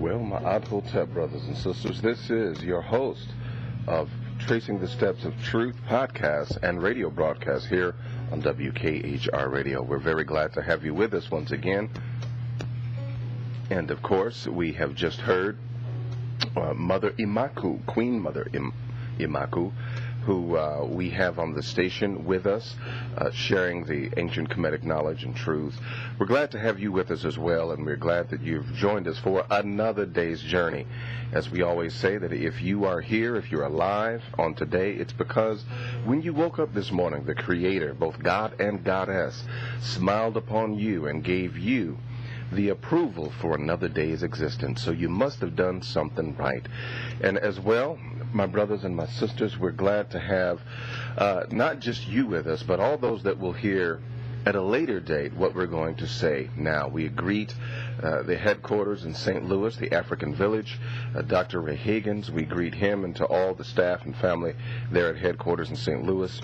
Well, my Adhotep brothers and sisters, this is your host of Tracing the Steps of Truth podcast and radio broadcast here on WKHR Radio. We're very glad to have you with us once again. And of course, we have just heard Mother Imaku, Queen Mother Imaku, who we have on the station with us, sharing the ancient Kemetic knowledge and truth. We're glad to have you with us as well, and we're glad that you've joined us for another day's journey. As we always say, that if you are here, if you're alive on today, it's because when you woke up this morning, the Creator, both God and Goddess, smiled upon you and gave you the approval for another day's existence. So you must have done something right. And as well, my brothers and my sisters, we're glad to have not just you with us, but all those that will hear at a later date what we're going to say now. We greet the headquarters in St. Louis, the African Village, Dr. Ray Higgins. We greet him and to all the staff and family there at headquarters in St. Louis.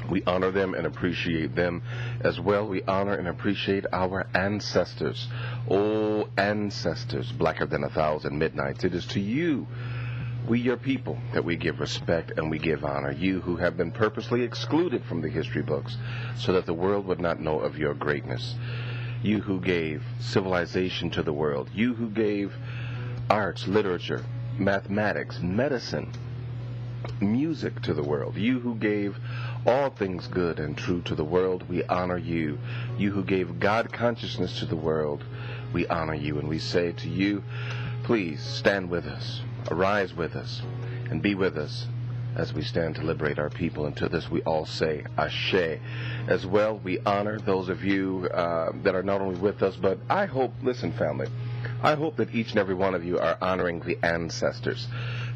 We honor them and appreciate them as well. We honor and appreciate our ancestors. Oh, ancestors, blacker than 1,000 midnights. It is to you, we your people, that we give respect and we give honor. You who have been purposely excluded from the history books so that the world would not know of your greatness. You who gave civilization to the world. You who gave arts, literature, mathematics, medicine, music to the world. You who gave all things good and true to the world, we honor you. You who gave God consciousness to the world, we honor you. And we say to you, please stand with us, arise with us, and be with us as we stand to liberate our people. And to this we all say, Ashe. As well, we honor those of you that are not only with us, but I hope, listen family, I hope that each and every one of you are honoring the ancestors.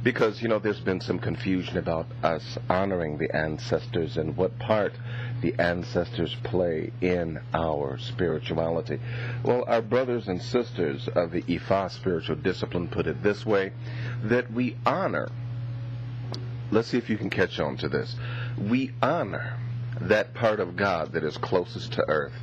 Because, you know, there's been some confusion about us honoring the ancestors and what part the ancestors play in our spirituality. Well, our brothers and sisters of the Ifa spiritual discipline put it this way, that we honor, let's see if you can catch on to this, we honor that part of God that is closest to earth,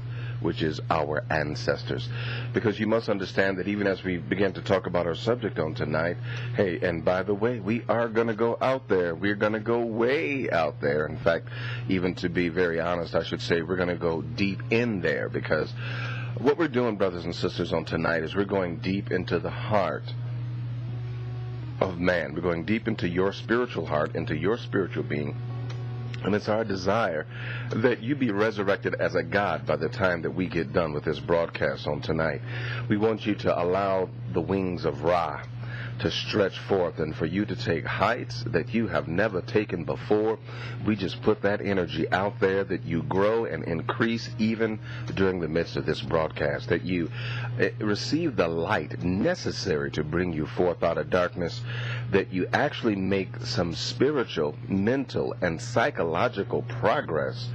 which is our ancestors. Because you must understand that even as we begin to talk about our subject on tonight, hey, and by the way, we are going to go out there. We're going to go way out there. In fact, even to be very honest, I should say we're going to go deep in there, because what we're doing, brothers and sisters, on tonight is we're going deep into the heart of man. We're going deep into your spiritual heart, into your spiritual being. And it's our desire that you be resurrected as a God by the time that we get done with this broadcast on tonight. We want you to allow the wings of Ra to stretch forth and for you to take heights that you have never taken before. We just put that energy out there, that you grow and increase even during the midst of this broadcast, that you receive the light necessary to bring you forth out of darkness, that you actually make some spiritual, mental, and psychological progress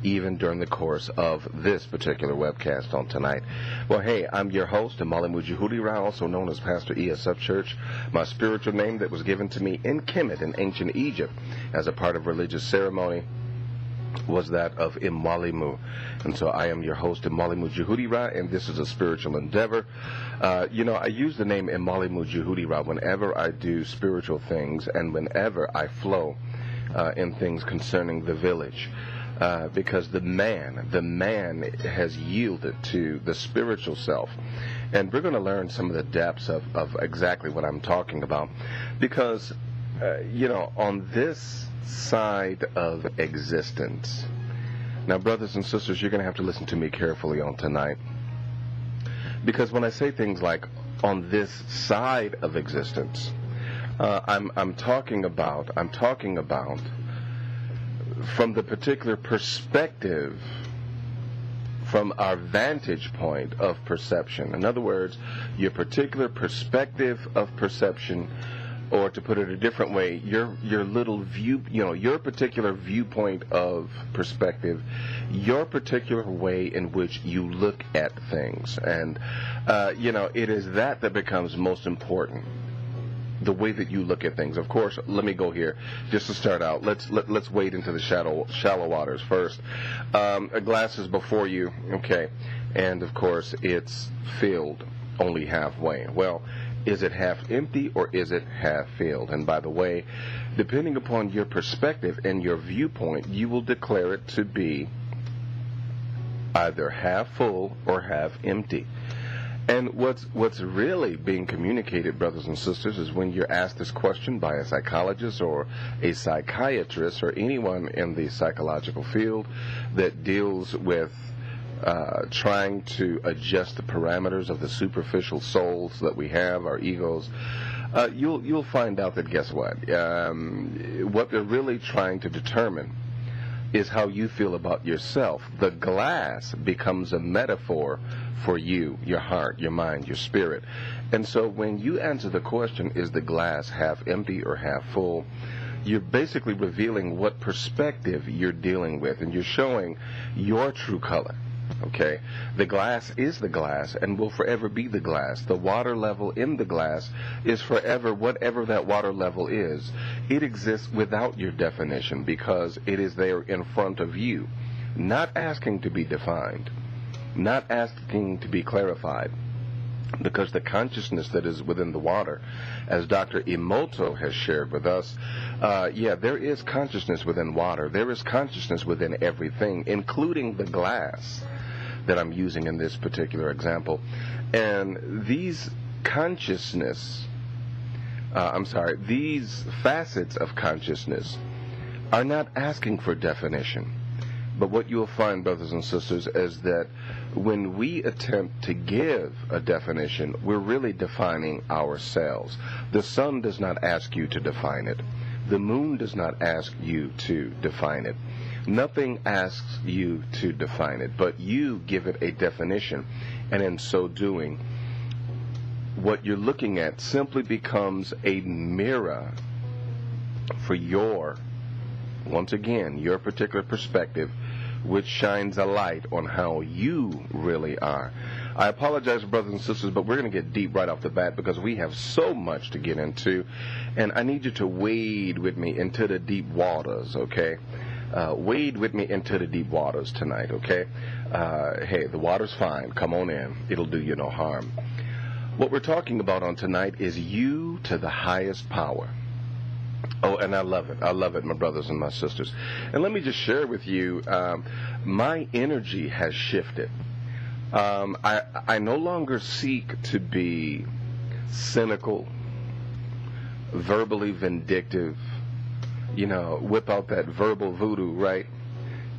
even during the course of this particular webcast on tonight. Well, hey, I'm your host, Mwalimu DjehutiRa, also known as Pastor E. of Upchurch. My spiritual name that was given to me in Kemet in ancient Egypt as a part of religious ceremony was that of Mwalimu. And so I am your host, Mwalimu DjehutiRa, and this is a spiritual endeavor. You know, I use the name Mwalimu DjehutiRa whenever I do spiritual things and whenever I flow in things concerning the village. Because the man has yielded to the spiritual self. And we're going to learn some of the depths of exactly what I'm talking about. Because, you know, on this side of existence, now, brothers and sisters, you're going to have to listen to me carefully on tonight. Because when I say things like on this side of existence, I'm talking about from the particular perspective, from our vantage point of perception. In other words, your particular perspective of perception, or to put it a different way, your little view, you know, your particular viewpoint of perspective, your particular way in which you look at things. And, you know, it is that becomes most important. The way that you look at things. Of course, let me go here just to start out. Let's wade into the shallow waters first. A glass is before you, okay, and of course it's filled only halfway. Well, Is it half empty or is it half filled? And by the way, depending upon your perspective and your viewpoint, you will declare it to be either half full or half empty. And what's really being communicated, brothers and sisters, is when you're asked this question by a psychologist or a psychiatrist or anyone in the psychological field that deals with trying to adjust the parameters of the superficial souls that we have, our egos, you'll find out that, guess what? What they're really trying to determine is how you feel about yourself. The glass becomes a metaphor for you, your heart, your mind, your spirit. And so when you answer the question, is the glass half empty or half full, you're basically revealing what perspective you're dealing with, and you're showing your true color. Okay, the glass is the glass and will forever be the glass. The water level in the glass is forever whatever that water level is. It exists without your definition because it is there in front of you, not asking to be defined, not asking to be clarified. Because the consciousness that is within the water, as Dr. Emoto has shared with us, there is consciousness within water. There is consciousness within everything, including the glass that I'm using in this particular example. And these these facets of consciousness are not asking for definition. But what you'll find, brothers and sisters, is that when we attempt to give a definition, we're really defining ourselves. The sun does not ask you to define it. The moon does not ask you to define it. Nothing asks you to define it, but you give it a definition. And in so doing, what you're looking at simply becomes a mirror for once again, your particular perspective, which shines a light on how you really are. I apologize, brothers and sisters, but we're going to get deep right off the bat because we have so much to get into, and I need you to wade with me into the deep waters, okay? Wade with me into the deep waters tonight, okay? Hey, the water's fine. Come on in. It'll do you no harm. What we're talking about on tonight is you to the highest power. Oh, and I love it. I love it, my brothers and my sisters. And let me just share with you, my energy has shifted. I no longer seek to be cynical, verbally vindictive, whip out that verbal voodoo, right,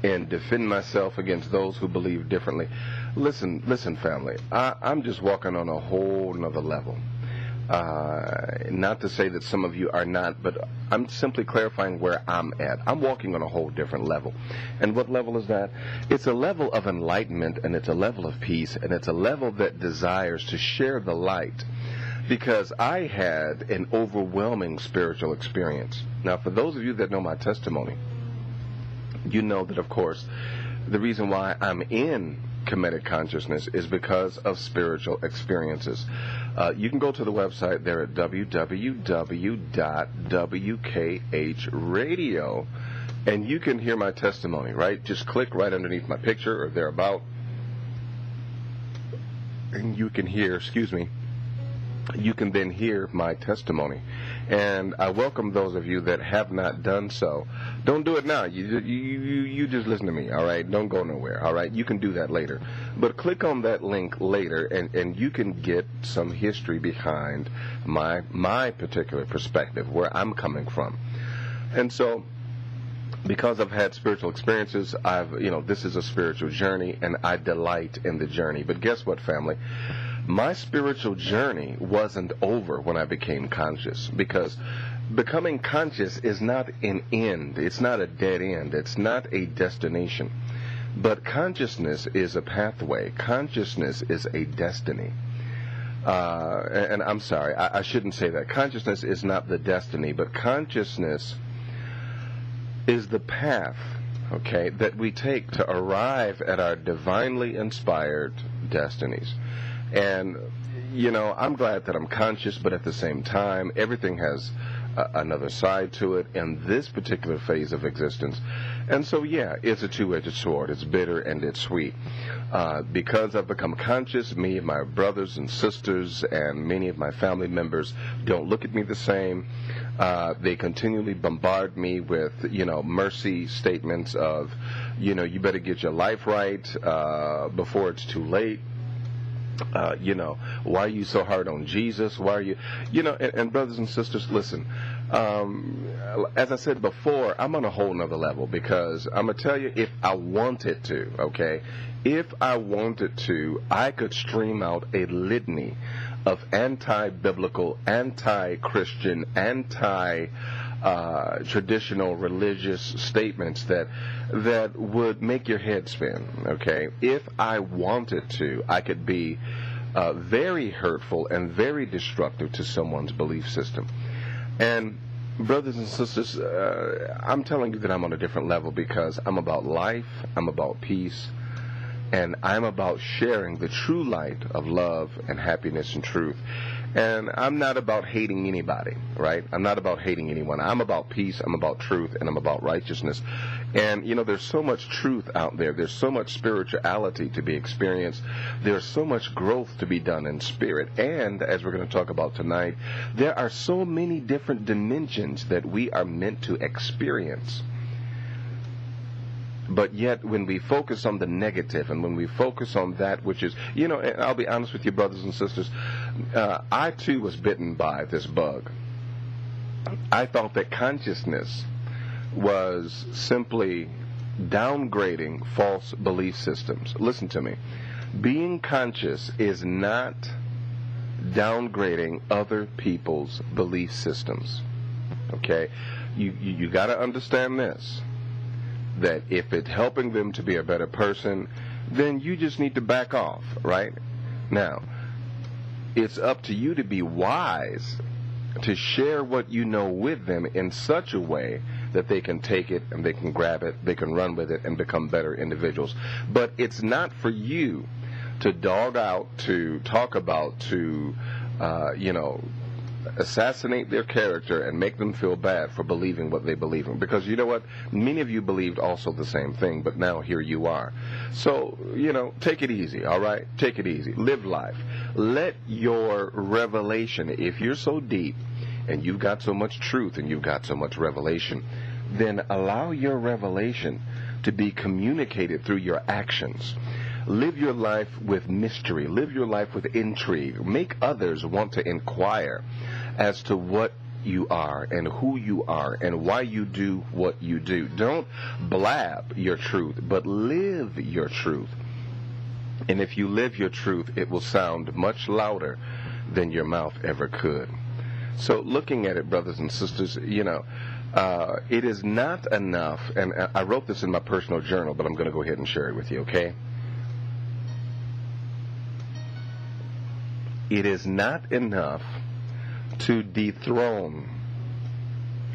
and defend myself against those who believe differently. Listen, family, I'm just walking on a whole nother level. Not to say that some of you are not, but I'm simply clarifying where I'm at. I'm walking on a whole different level. And what level is that? It's a level of enlightenment, and it's a level of peace, and it's a level that desires to share the light. Because I had an overwhelming spiritual experience. Now, for those of you that know my testimony, you know that, of course, the reason why I'm in Kemetic consciousness is because of spiritual experiences. You can go to the website there at www.wkhradio, and you can hear my testimony, right? Just click right underneath my picture or thereabout, and you can hear, you can then hear my testimony. And I welcome those of you that have not done so. Don't do it now. You just listen to me, all right? Don't go nowhere, all right? You can do that later. But click on that link later, and you can get some history behind my particular perspective, where I'm coming from. And so, because I've had spiritual experiences, this is a spiritual journey, and I delight in the journey. But guess what, family? My spiritual journey wasn't over when I became conscious, because becoming conscious is not an end. It's not a dead end. It's not a destination. But consciousness is a pathway. Consciousness is a destiny. And I'm sorry, I shouldn't say that. Consciousness is not the destiny, but consciousness is the path, okay, that we take to arrive at our divinely inspired destinies. And, I'm glad that I'm conscious, but at the same time, everything has another side to it in this particular phase of existence. And so, yeah, it's a two-edged sword. It's bitter and it's sweet. Because I've become conscious, me and my brothers and sisters and many of my family members don't look at me the same. They continually bombard me with, mercy statements of, you better get your life right before it's too late. Why are you so hard on Jesus? Why are you, and brothers and sisters, listen, as I said before, I'm on a whole nother level, because I'm going to tell you, if I wanted to, if I wanted to, I could stream out a litany of anti-biblical, anti-Christian, anti-traditional religious statements that would make your head spin, If I wanted to, I could be very hurtful and very destructive to someone's belief system. And brothers and sisters, I'm telling you that I'm on a different level, because I'm about life, I'm about peace, and I'm about sharing the true light of love and happiness and truth. And I'm not about hating anybody, right? I'm not about hating anyone. I'm about peace, I'm about truth, and I'm about righteousness. And, there's so much truth out there. There's so much spirituality to be experienced. There's so much growth to be done in spirit. And, as we're going to talk about tonight, there are so many different dimensions that we are meant to experience. But yet, when we focus on the negative, and when we focus on that which is, and I'll be honest with you, brothers and sisters, I too was bitten by this bug. I thought that consciousness was simply downgrading false belief systems. Listen to me. Being conscious is not downgrading other people's belief systems. You got to understand this, that if it's helping them to be a better person, then you just need to back off, right? Now, it's up to you to be wise, to share what you know with them in such a way that they can take it and they can grab it, they can run with it and become better individuals. But it's not for you to dog out, to talk about, to, assassinate their character and make them feel bad for believing what they believe in. Because you know what? Many of you believed also the same thing, but now here you are. So, take it easy, all right? Take it easy. Live life. Let your revelation, if you're so deep and you've got so much truth and you've got so much revelation, then allow your revelation to be communicated through your actions. Live your life with mystery. Live your life with intrigue. Make others want to inquire as to what you are and who you are and why you do what you do. Don't blab your truth, but live your truth. And if you live your truth, it will sound much louder than your mouth ever could. So looking at it, brothers and sisters, it is not enough, and I wrote this in my personal journal, but I'm going to go ahead and share it with you, okay? It is not enough to dethrone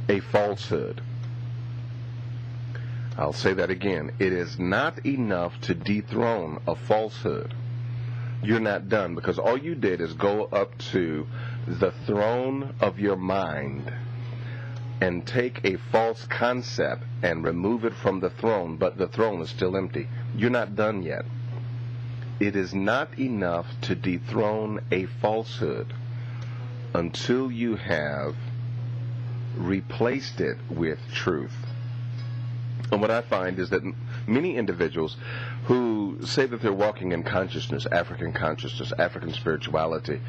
a falsehood. I'll say that again. It is not enough to dethrone a falsehood. You're not done, because all you did is go up to the throne of your mind and take a false concept and remove it from the throne, but the throne is still empty. You're not done yet. It is not enough to dethrone a falsehood until you have replaced it with truth. And what I find is that many individuals who say that they're walking in consciousness, African spirituality,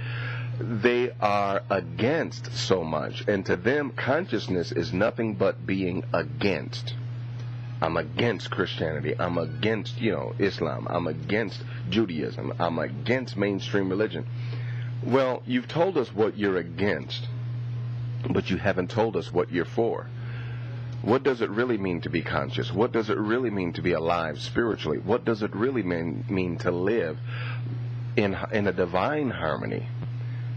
they are against so much. And to them, consciousness is nothing but being against. I'm against Christianity. I'm against, Islam. I'm against Judaism. I'm against mainstream religion. Well, you've told us what you're against, but you haven't told us what you're for. What does it really mean to be conscious? What does it really mean to be alive spiritually? What does it really mean to live in a divine harmony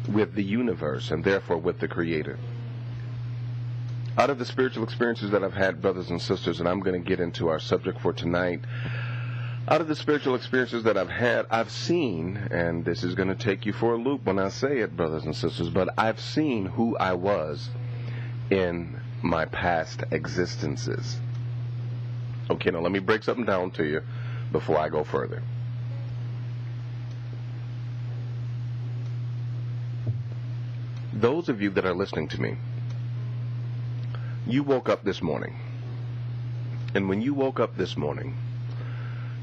with the universe and therefore with the Creator? Out of the spiritual experiences that I've had, brothers and sisters, and I'm going to get into our subject for tonight, out of the spiritual experiences that I've had, I've seen, and this is going to take you for a loop when I say it, brothers and sisters, but I've seen who I was in my past existences. Okay, now let me break something down to you before I go further. Those of you that are listening to me, you woke up this morning. And when you woke up this morning,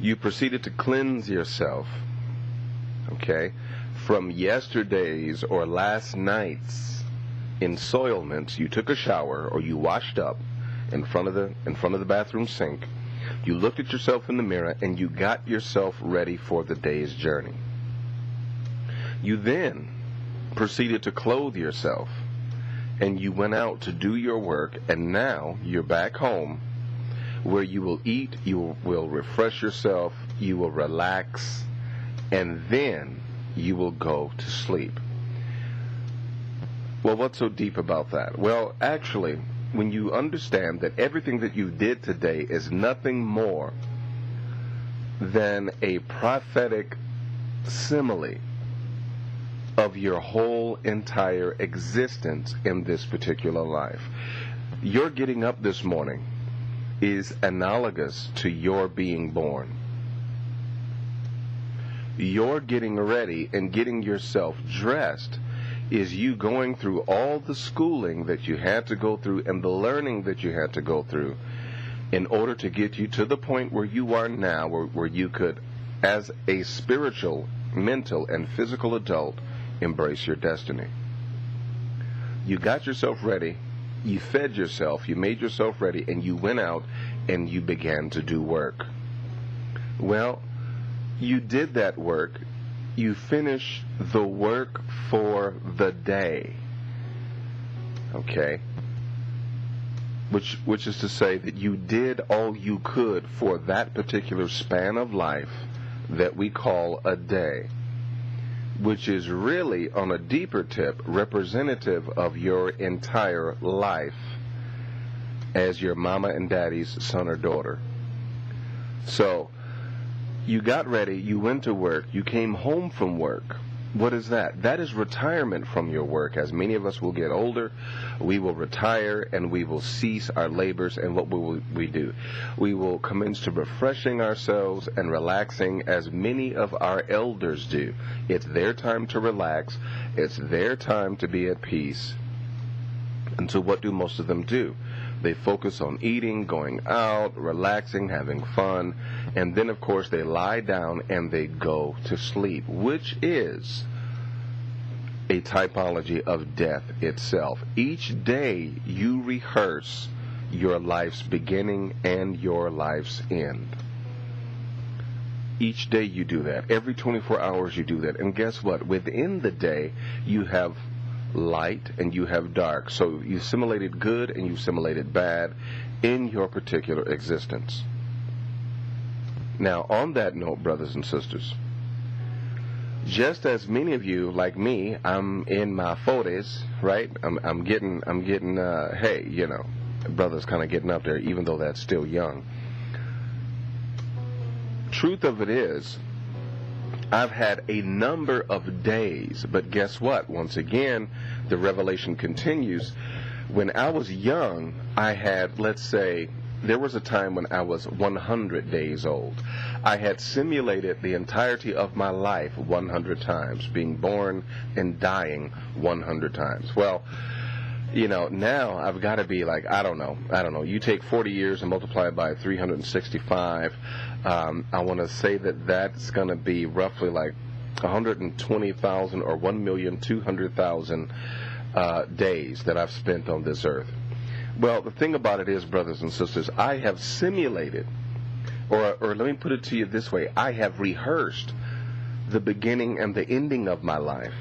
you proceeded to cleanse yourself, okay, from yesterday's or last night's ensoilments. You took a shower or you washed up in front of the bathroom sink. You looked at yourself in the mirror and you got yourself ready for the day's journey. You then proceeded to clothe yourself and you went out to do your work, and now you're back home where you will eat, you will refresh yourself, you will relax, and then you will go to sleep. Well, what's so deep about that? Well, actually, when you understand that everything that you did today is nothing more than a prophetic simile of your whole entire existence in this particular life. Your getting up this morning is analogous to your being born. Your getting ready and getting yourself dressed is you going through all the schooling that you had to go through and the learning that you had to go through in order to get you to the point where you are now, where you could, as a spiritual, mental, and physical adult, embrace your destiny. You got yourself ready, you fed yourself, you made yourself ready, and you went out and you began to do work. Well, you did that work. You finished the work for the day. Okay? Which is to say that you did all you could for that particular span of life that we call a day, which is really, on a deeper tip, representative of your entire life as your mama and daddy's son or daughter. So, you got ready, you went to work, you came home from work. What is that? That is retirement from your work. As many of us will get older, we will retire and we will cease our labors. And what will we do? We will commence to refreshing ourselves and relaxing, as many of our elders do. It's their time to relax. It's their time to be at peace. And so what do most of them do? They focus on eating, going out, relaxing, having fun, and then, of course, they lie down and they go to sleep, which is a typology of death itself. Each day you rehearse your life's beginning and your life's end. Each day you do that. Every 24 hours you do that. And guess what? Within the day you have light and you have dark. So you simulated good and you simulated bad in your particular existence. Now, on that note, brothers and sisters, just as many of you, like me, I'm in my 40s, right? I'm getting, hey, you know, brother's kind of getting up there, even though that's still young. Truth of it is, I've had a number of days, but guess what? Once again, the revelation continues. When I was young, I had, let's say, there was a time when I was 100 days old. I had simulated the entirety of my life 100 times, being born and dying 100 times. Well, you know, now I've got to be like, I don't know. You take 40 years and multiply it by 365. I want to say that that's going to be roughly like 120,000 or 1,200,000 days that I've spent on this earth. Well, the thing about it is, brothers and sisters, I have simulated, or let me put it to you this way, I have rehearsed the beginning and the ending of my life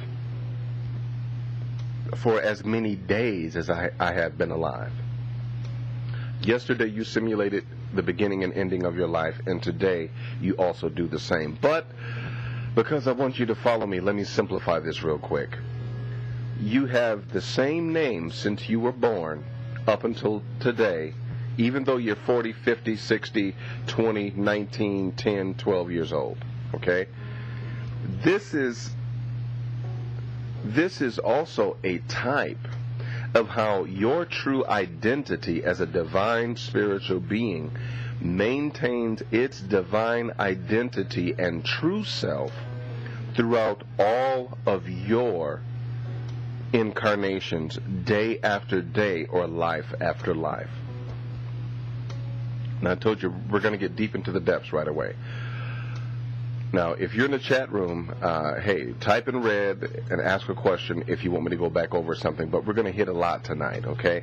for as many days as I have been alive. Yesterday you simulated the beginning and ending of your life, and today you also do the same. But because I want you to follow me, let me simplify this real quick. You have the same name since you were born up until today, even though you're 40, 50, 60, 20, 19, 10, 12 years old. Okay? This is also a type. of how your true identity as a divine spiritual being maintains its divine identity and true self throughout all of your incarnations, day after day or life after life. Now, I told you we're going to get deep into the depths right away. Now, if you're in the chat room, hey, type in red and ask a question if you want me to go back over something, but we're going to hit a lot tonight, okay?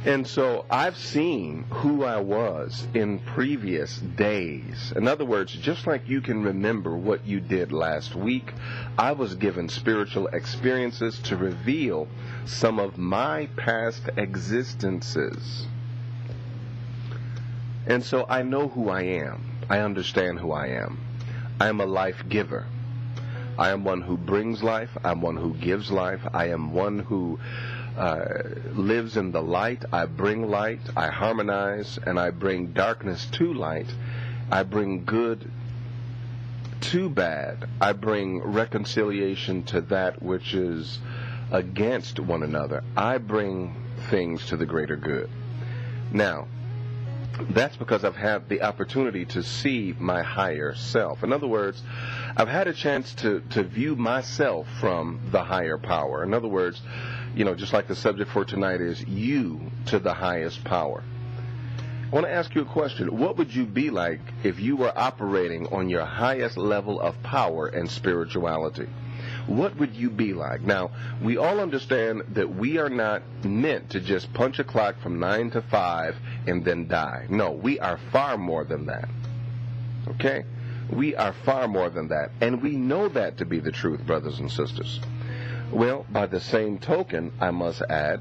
And so I've seen who I was in previous days. In other words, just like you can remember what you did last week, I was given spiritual experiences to reveal some of my past existences. And so I know who I am. I understand who I am. I am a life giver. I am one who brings life. I'm one who gives life. I am one who lives in the light. I bring light. I harmonize, and I bring darkness to light. I bring good to bad. I bring reconciliation to that which is against one another. I bring things to the greater good. Now, that's because I've had the opportunity to see my higher self. In other words, I've had a chance to view myself from the higher power. In other words, you know, just like the subject for tonight is you to the highest power. I want to ask you a question. What would you be like if you were operating on your highest level of power and spirituality? What would you be like? Now, we all understand that we are not meant to just punch a clock from 9 to 5 and then die. No, we are far more than that. Okay? We are far more than that. And we know that to be the truth, brothers and sisters. Well, by the same token, I must add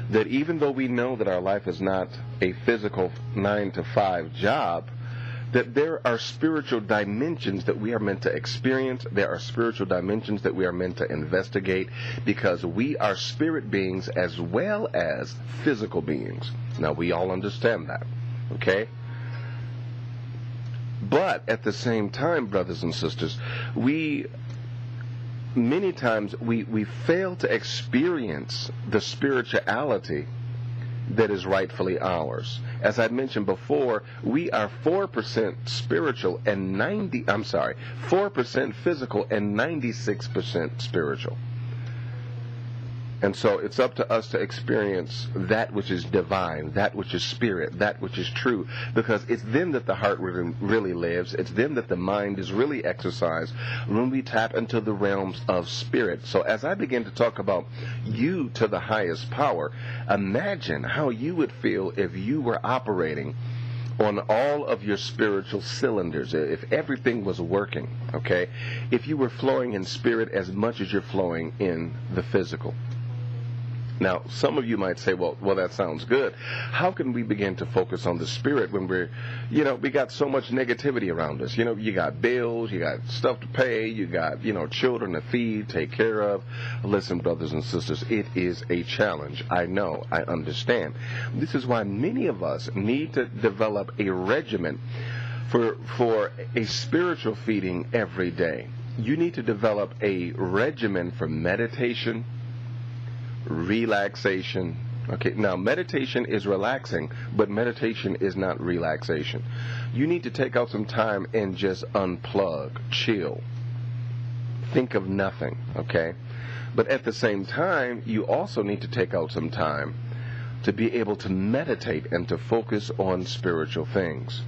that even though we know that our life is not a physical 9 to 5 job, that there are spiritual dimensions that we are meant to experience. There are spiritual dimensions that we are meant to investigate, because we are spirit beings as well as physical beings. Now, we all understand that, okay? But at the same time, brothers and sisters, many times we fail to experience the spirituality that is rightfully ours. As I mentioned before, we are 4% spiritual and 4% physical and 96% spiritual. And so it's up to us to experience that which is divine, that which is spirit, that which is true, because it's then that the heart really lives. It's then that the mind is really exercised, when we tap into the realms of spirit. So as I begin to talk about you to the highest power, imagine how you would feel if you were operating on all of your spiritual cylinders, if everything was working, okay? If you were flowing in spirit as much as you're flowing in the physical. Now, some of you might say, well, that sounds good. How can we begin to focus on the spirit when we got so much negativity around us? You know, you got bills, you got stuff to pay, you got, children to feed, take care of. Listen, brothers and sisters, it is a challenge. I know, I understand. This is why many of us need to develop a regimen for a spiritual feeding every day. You need to develop a regimen for meditation, relaxation. Okay, now meditation is relaxing, but meditation is not relaxation. You need to take out some time and just unplug, chill, think of nothing, okay? But at the same time, you also need to take out some time to be able to meditate and to focus on spiritual things,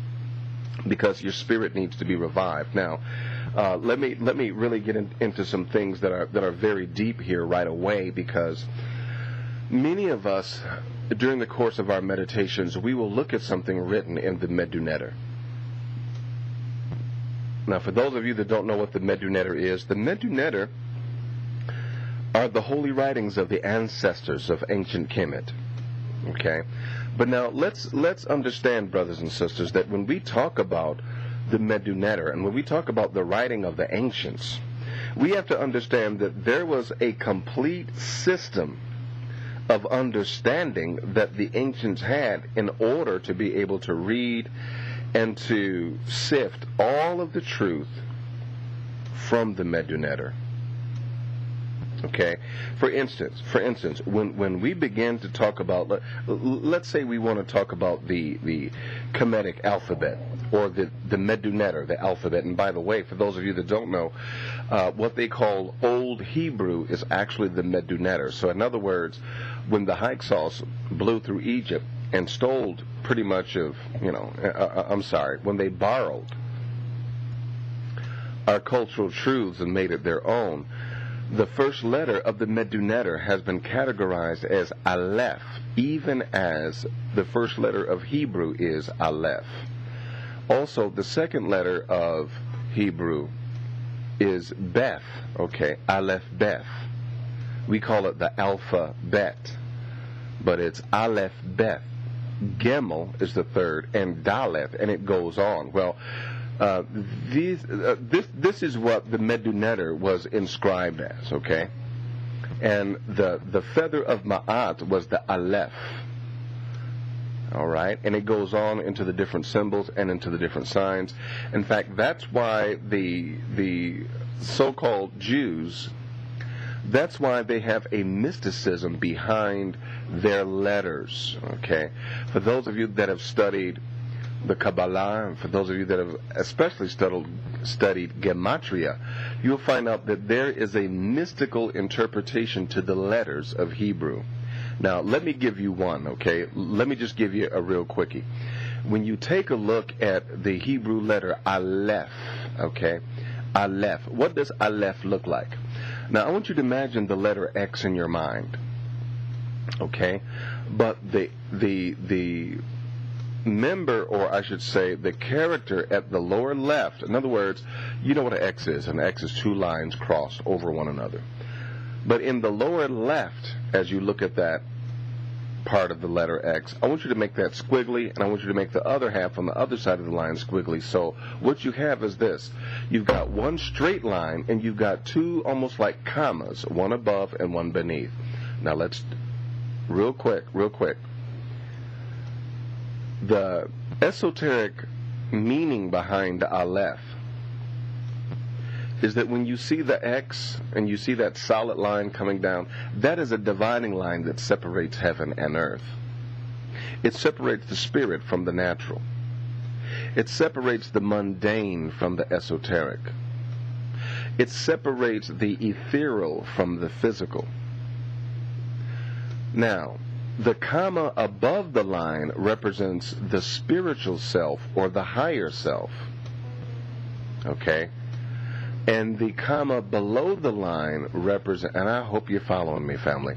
because your spirit needs to be revived. Now, let me really get into some things that are very deep here right away, because many of us, during the course of our meditations, we will look at something written in the Medunetter. Now, for those of you that don't know what the Medunetter is, the Medunetter are the holy writings of the ancestors of ancient Kemet. Okay? But now, let's understand, brothers and sisters, that when we talk about the Medunetter, and when we talk about the writing of the ancients, we have to understand that there was a complete system of understanding that the ancients had in order to be able to read and to sift all of the truth from the Medunetter. Okay, for instance, when we begin to talk about, let's say we want to talk about the Kemetic alphabet or the Medunetter, the alphabet. And by the way, for those of you that don't know, what they call Old Hebrew is actually the Medunetter. So in other words, when the Hyksos blew through Egypt and stole pretty much of, when they borrowed our cultural truths and made it their own, the first letter of the Medunetter has been categorized as Aleph, even as the first letter of Hebrew is Aleph. Also, the second letter of Hebrew is Beth, okay, Aleph Beth. We call it the alphabet, but it's Aleph Beth. Gimel is the third, and Daleth, and it goes on. Well, this is what the Medunetter was inscribed as, okay? And the feather of Ma'at was the Aleph, all right? And it goes on into the different symbols and into the different signs. In fact, that's why the so-called Jews, that's why they have a mysticism behind their letters, okay? For those of you that have studied the Kabbalah, and for those of you that have especially studied Gematria, you'll find out that there is a mystical interpretation to the letters of Hebrew. Now, let me give you one, okay? Let me just give you a real quickie. When you take a look at the Hebrew letter Aleph, okay? Aleph. What does Aleph look like? Now, I want you to imagine the letter X in your mind, okay? But the member, or I should say the character at the lower left, in other words, you know what an X is. An X is two lines crossed over one another. But in the lower left, as you look at that part of the letter X, I want you to make that squiggly, and I want you to make the other half on the other side of the line squiggly. So what you have is this. You've got one straight line, and you've got two almost like commas, one above and one beneath. Now let's, real quick, the esoteric meaning behind Aleph is that when you see the X and you see that solid line coming down, that is a dividing line that separates heaven and earth. It separates the spirit from the natural. It separates the mundane from the esoteric. It separates the ethereal from the physical. Now, the comma above the line represents the spiritual self or the higher self. Okay? And the comma below the line represents, and I hope you're following me, family.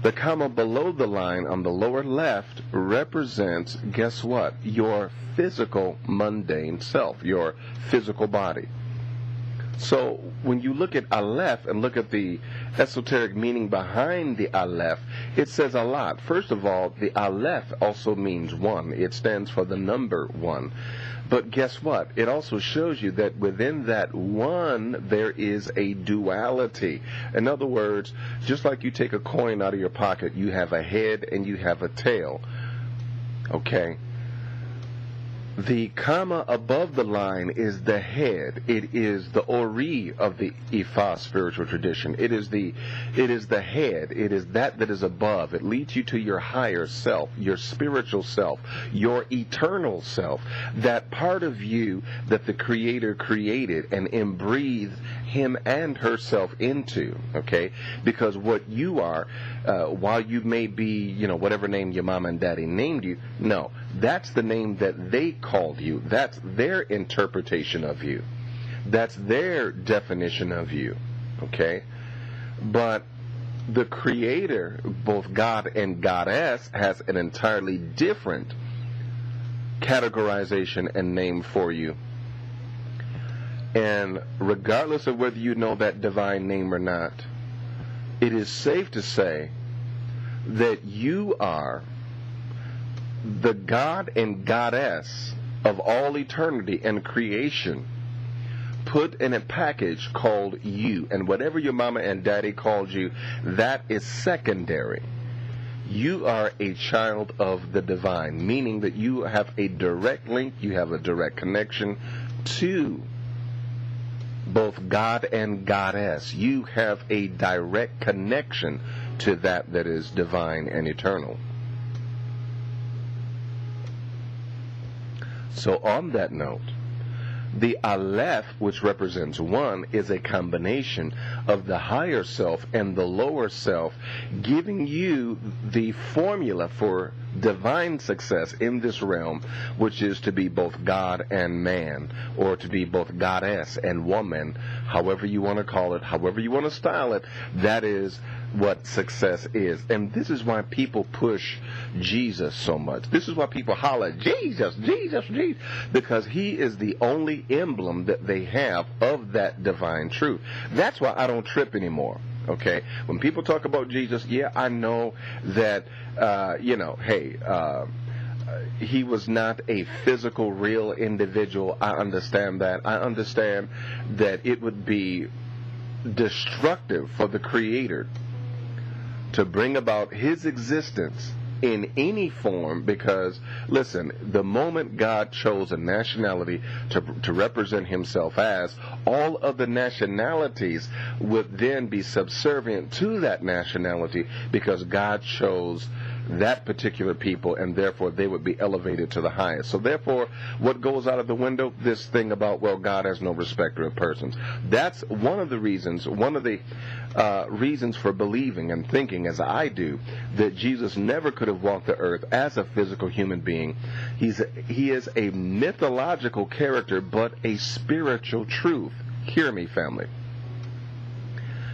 The comma below the line on the lower left represents, guess what? Your physical mundane self, your physical body. So when you look at Aleph and look at the esoteric meaning behind the Aleph, it says a lot. First of all, the Aleph also means one. It stands for the number one. But guess what? It also shows you that within that one, there is a duality. In other words, just like you take a coin out of your pocket, you have a head and you have a tail. Okay? The comma above the line is the head. It is the Ori of the Ifa spiritual tradition. It is the head. It is that is above. It leads you to your higher self, your spiritual self, your eternal self, that part of you that the Creator created and embreathed him and herself into, okay? Because what you are, while you may be, whatever name your mom and daddy named you, no, that's the name that they called you. That's their interpretation of you. That's their definition of you, okay? But the Creator, both God and Goddess, has an entirely different categorization and name for you. And regardless of whether you know that divine name or not, it is safe to say that you are the God and Goddess of all eternity and creation, put in a package called you. And whatever your mama and daddy called you, that is secondary. You are a child of the divine, meaning that you have a direct link, you have a direct connection to both God and Goddess. You have a direct connection to that is divine and eternal. So on that note, the Aleph, which represents one, is a combination of the higher self and the lower self, giving you the formula for divine success in this realm, which is to be both God and man, or to be both goddess and woman, however you want to call it, however you want to style it. That is what success is. And this is why people push Jesus so much. This is why people holler, Jesus, Jesus, Jesus, because he is the only emblem that they have of that divine truth. That's why I don't trip anymore. Okay, when people talk about Jesus, yeah, I know that, he was not a physical, real individual. I understand that. I understand that it would be destructive for the Creator to bring about his existence in any form, because, listen, the moment God chose a nationality to represent himself as, all of the nationalities would then be subservient to that nationality, because God chose that particular people, and therefore they would be elevated to the highest. So therefore, what goes out of the window? This thing about, well, God has no respecter of persons. That's one of the reasons for believing and thinking, as I do, that Jesus never could have walked the earth as a physical human being. He is a mythological character, but a spiritual truth. Hear me, family.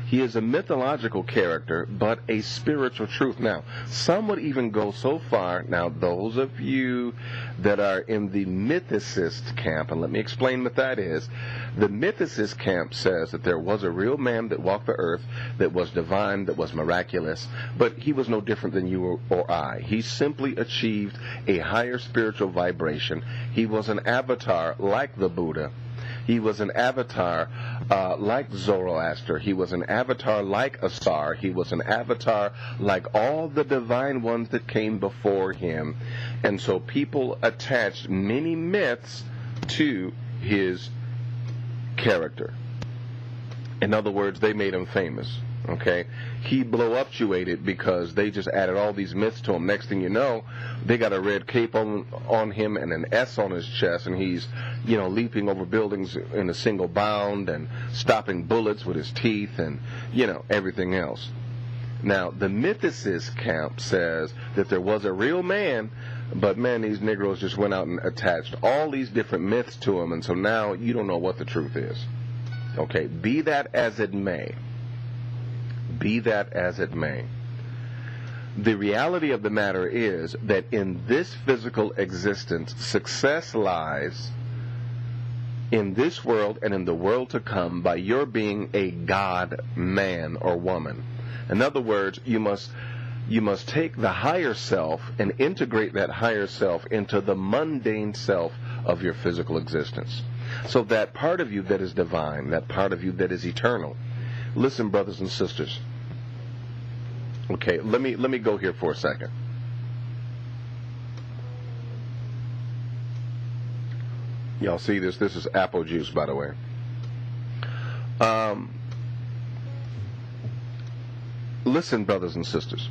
He is a mythological character, but a spiritual truth. Now, some would even go so far, now those of you that are in the mythicist camp, and let me explain what that is. The mythicist camp says that there was a real man that walked the earth, that was divine, that was miraculous, but he was no different than you or I. He simply achieved a higher spiritual vibration. He was an avatar like the Buddha. He was an avatar like Zoroaster. He was an avatar like Asar. He was an avatar like all the divine ones that came before him. And so people attached many myths to his character. In other words, they made him famous. Okay, he blow-uptuated because they just added all these myths to him. Next thing you know, they got a red cape on him and an S on his chest, and he's, leaping over buildings in a single bound and stopping bullets with his teeth and, everything else. Now, the mythicist camp says that there was a real man, but man, these Negroes just went out and attached all these different myths to him, and so now you don't know what the truth is. Okay, be that as it may. Be that as it may. The reality of the matter is that in this physical existence, success lies in this world and in the world to come by your being a God man or woman. In other words, you must take the higher self and integrate that higher self into the mundane self of your physical existence. So that part of you that is divine, that part of you that is eternal. Listen, brothers and sisters. Okay, let me go here for a second. Y'all see this? This is apple juice, by the way. Listen, brothers and sisters.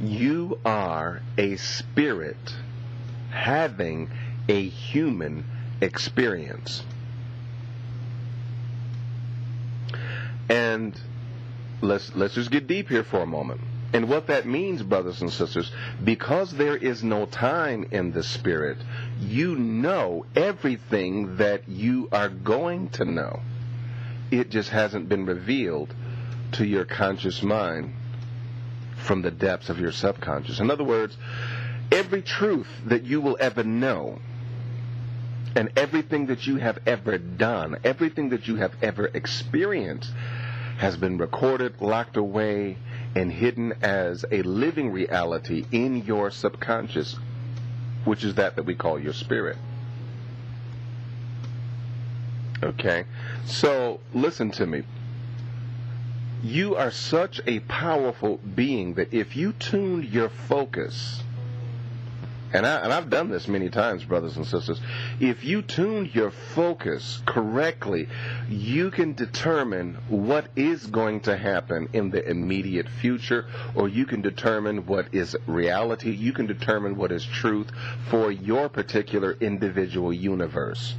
You are a spirit having a human experience. And let's just get deep here for a moment. And what that means, brothers and sisters, because there is no time in the spirit, you know everything that you are going to know. It just hasn't been revealed to your conscious mind from the depths of your subconscious. In other words, every truth that you will ever know, and everything that you have ever done, everything that you have ever experienced, has been recorded, locked away, and hidden as a living reality in your subconscious, which is that we call your spirit. Okay? So, listen to me. You are such a powerful being that if you tuned your focus and I've done this many times, brothers and sisters, if you tune your focus correctly, you can determine what is going to happen in the immediate future, or you can determine what is reality. You can determine what is truth for your particular individual universe.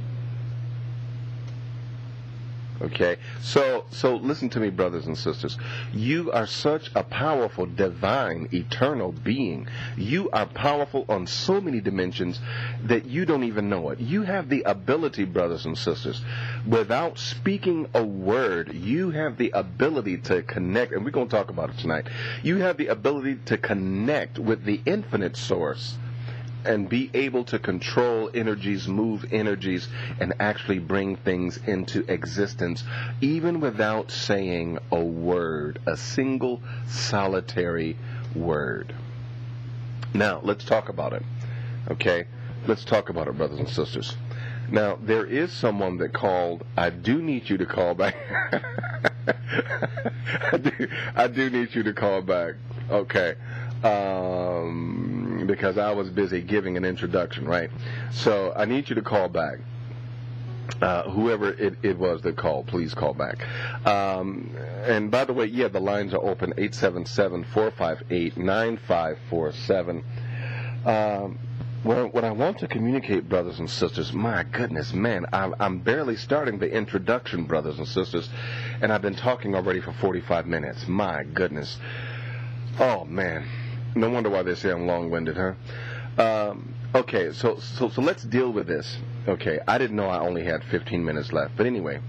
Okay, so listen to me, brothers and sisters. You are such a powerful, divine, eternal being. You are powerful on so many dimensions that you don't even know it. You have the ability, brothers and sisters, without speaking a word, you have the ability to connect, and we're going to talk about it tonight. You have the ability to connect with the infinite source and be able to control energies, move energies, and actually bring things into existence, even without saying a word, a single solitary word. Now, let's talk about it, okay? Let's talk about it, brothers and sisters. Now, there is someone that called. I do need you to call back. I do need you to call back, okay? Because I was busy giving an introduction, right? So I need you to call back. Whoever it was that called, please call back. And by the way, yeah, the lines are open, 877-458-9547. What I want to communicate, brothers and sisters, my goodness, man, I'm barely starting the introduction, brothers and sisters, and I've been talking already for 45 minutes. My goodness. Oh, man. No wonder why they say I'm long-winded, huh? Okay, so let's deal with this. Okay, I didn't know I only had 15 minutes left. But anyway,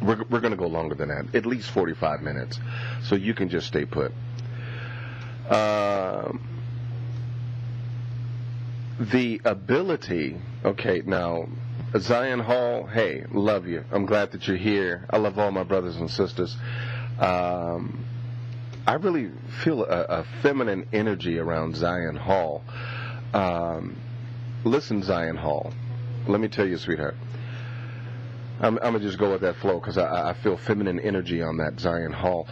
we're going to go longer than that, at least 45 minutes. So you can just stay put. The ability, okay, now, Zion Hall, hey, love you. I'm glad that you're here. I love all my brothers and sisters. I really feel a feminine energy around Zion Hall. Listen, Zion Hall, let me tell you, sweetheart, I'm going to just go with that flow because I feel feminine energy on that Zion Hall.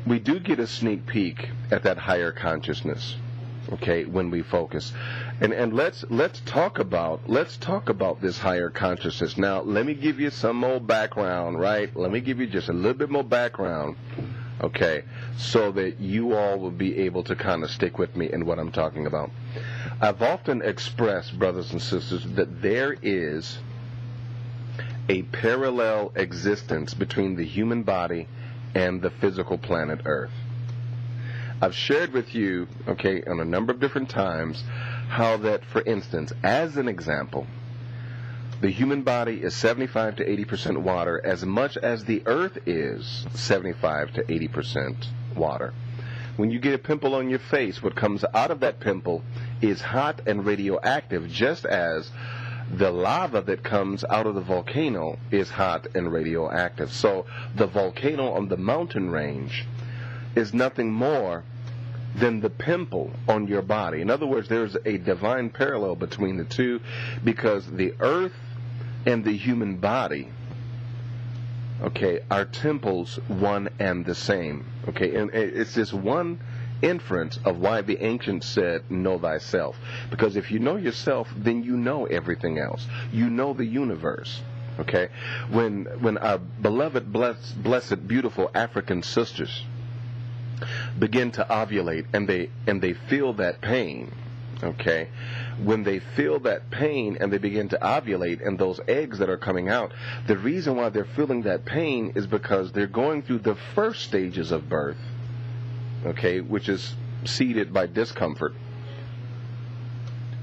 We do get a sneak peek at that higher consciousness, okay, when we focus. And let's talk about this higher consciousness. Now, let me give you some more background, right? Let me give you just a little bit more background. Okay, so that you all will be able to kind of stick with me in what I'm talking about. I've often expressed, brothers and sisters, that there is a parallel existence between the human body and the physical planet Earth. I've shared with you, okay, on a number of different times, how that, for instance, as an example, the human body is 75 to 80% water, as much as the earth is 75 to 80% water. When you get a pimple on your face, what comes out of that pimple is hot and radioactive, just as the lava that comes out of the volcano is hot and radioactive. So the volcano on the mountain range is nothing more than the pimple on your body. In other words, there's a divine parallel between the two, because the earth and the human body, okay, are temples one and the same. Okay, and it's this one inference of why the ancients said, know thyself. Because if you know yourself, then you know everything else. You know the universe. Okay, when our beloved, blessed, beautiful African sisters begin to ovulate, and they feel that pain, okay, when they feel that pain and they begin to ovulate, and those eggs that are coming out, the reason why they're feeling that pain is because they're going through the first stages of birth, okay, which is seeded by discomfort.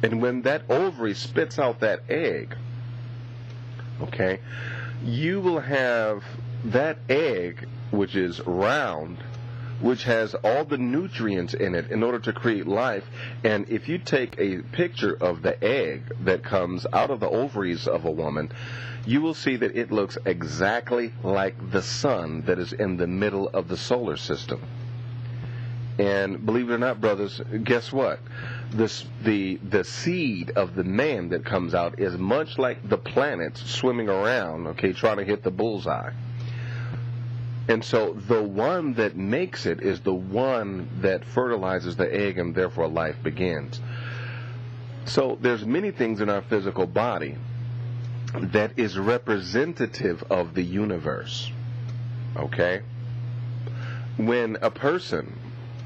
And when that ovary spits out that egg, okay, you will have that egg, which is round, which has all the nutrients in it in order to create life. And if you take a picture of the egg that comes out of the ovaries of a woman, you will see that it looks exactly like the sun that is in the middle of the solar system. And believe it or not, brothers, guess what? The seed of the man that comes out is much like the planets swimming around, okay, trying to hit the bullseye. And so the one that makes it is the one that fertilizes the egg, and therefore life begins. So there's many things in our physical body that is representative of the universe. Okay? When a person,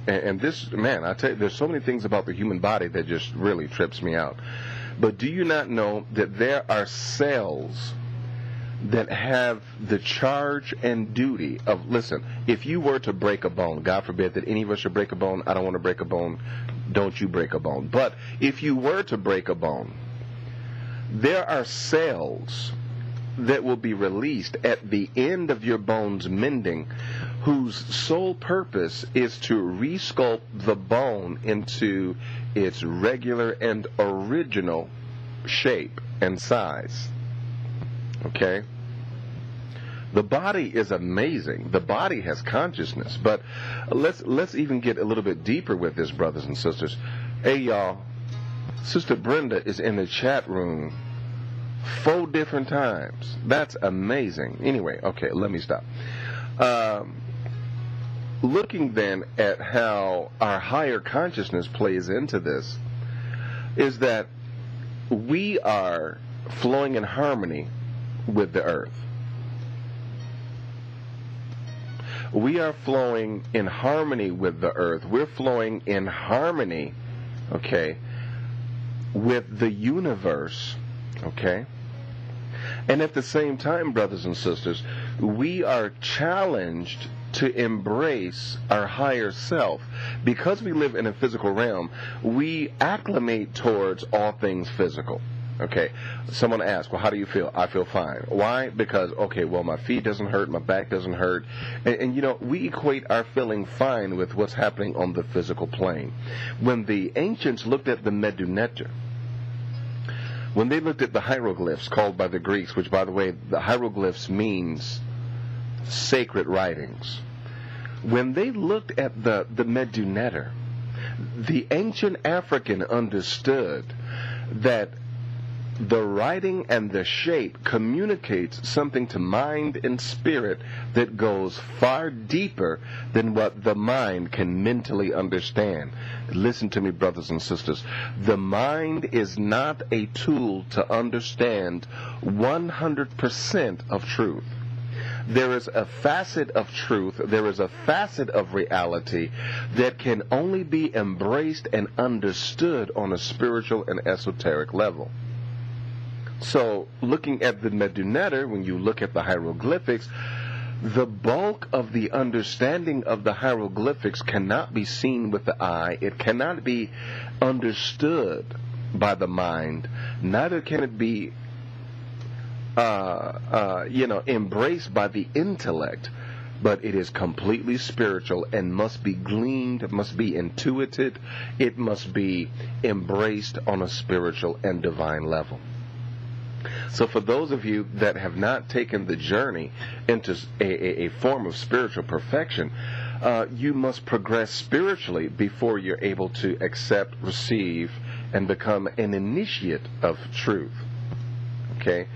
and this, man, I tell you, there's so many things about the human body that just really trips me out. But do you not know that there are cells that have the charge and duty of, listen, if you were to break a bone, God forbid that any of us should break a bone, I don't want to break a bone, don't you break a bone. But if you were to break a bone, there are cells that will be released at the end of your bones mending, whose sole purpose is to resculpt the bone into its regular and original shape and size. Okay? The body is amazing. The body has consciousness. But let's even get a little bit deeper with this, brothers and sisters. Hey, y'all. Sister Brenda is in the chat room 4 different times. That's amazing. Anyway, okay, let me stop. Looking then at how our higher consciousness plays into this, is that we are flowing in harmony with the earth. We are flowing in harmony with the earth. We're flowing in harmony, okay, with the universe, okay? And at the same time, brothers and sisters, we are challenged to embrace our higher self. Because we live in a physical realm, we acclimate towards all things physical. Okay, someone asked, well, how do you feel? I feel fine. Why? Because, okay, well, my feet doesn't hurt, my back doesn't hurt. And you know, we equate our feeling fine with what's happening on the physical plane. When the ancients looked at the Medunetta, when they looked at the hieroglyphs called by the Greeks, which, by the way, the hieroglyphs means sacred writings. When they looked at the Medunetta, the ancient African understood that the writing and the shape communicates something to mind and spirit that goes far deeper than what the mind can mentally understand. Listen to me, brothers and sisters. The mind is not a tool to understand 100% of truth. There is a facet of truth, there is a facet of reality that can only be embraced and understood on a spiritual and esoteric level. So, looking at the Medunetta, when you look at the hieroglyphics, the bulk of the understanding of the hieroglyphics cannot be seen with the eye. It cannot be understood by the mind. Neither can it be, embraced by the intellect. But it is completely spiritual and must be gleaned, must be intuited. It must be embraced on a spiritual and divine level. So for those of you that have not taken the journey into a form of spiritual perfection, you must progress spiritually before you're able to accept, receive, and become an initiate of truth. Okay?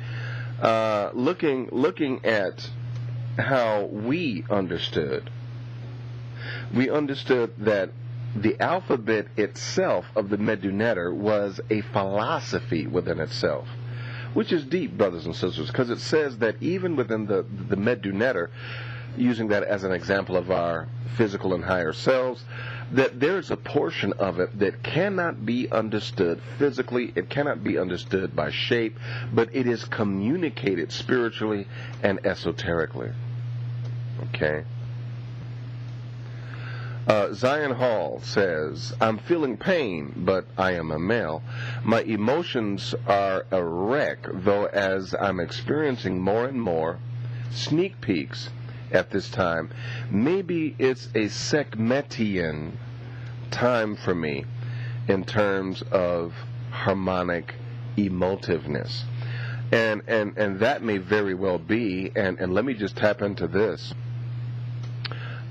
Looking at how we understood that the alphabet itself of the Medunetta was a philosophy within itself. Which is deep, brothers and sisters, because it says that even within the Medunetta, using that as an example of our physical and higher selves, that there's a portion of it that cannot be understood physically, it cannot be understood by shape, but it is communicated spiritually and esoterically. Okay? Zion Hall says, I'm feeling pain, but I am a male. My emotions are a wreck, though as I'm experiencing more and more sneak peeks at this time, maybe it's a Sekhmetian time for me in terms of harmonic emotiveness. And that may very well be, and let me just tap into this.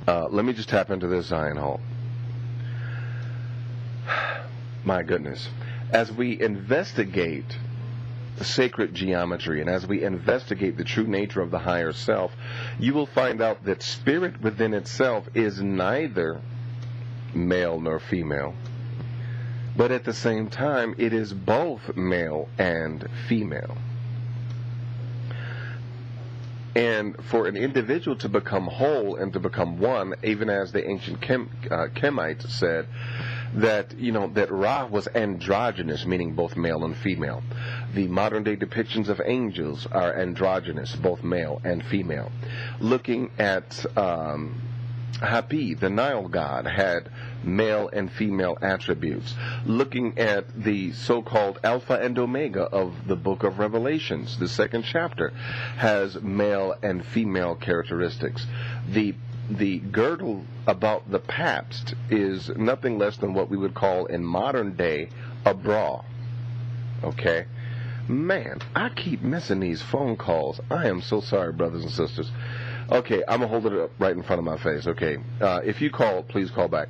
Zion Hall. My goodness. As we investigate sacred geometry and as we investigate the true nature of the higher self, you will find out that spirit within itself is neither male nor female. But at the same time, it is both male and female. And for an individual to become whole and to become one, even as the ancient Kemites said, that that Ra was androgynous, meaning both male and female. The modern day depictions of angels are androgynous, both male and female. Looking at Hapi, the Nile god, had male and female attributes. Looking at the so-called Alpha and Omega of the book of Revelations, the second chapter, has male and female characteristics. The girdle about the pabst is nothing less than what we would call in modern day a bra. Okay? Man, I keep missing these phone calls. I am so sorry, brothers and sisters. Okay, I'm going to hold it up right in front of my face. Okay, if you call, please call back.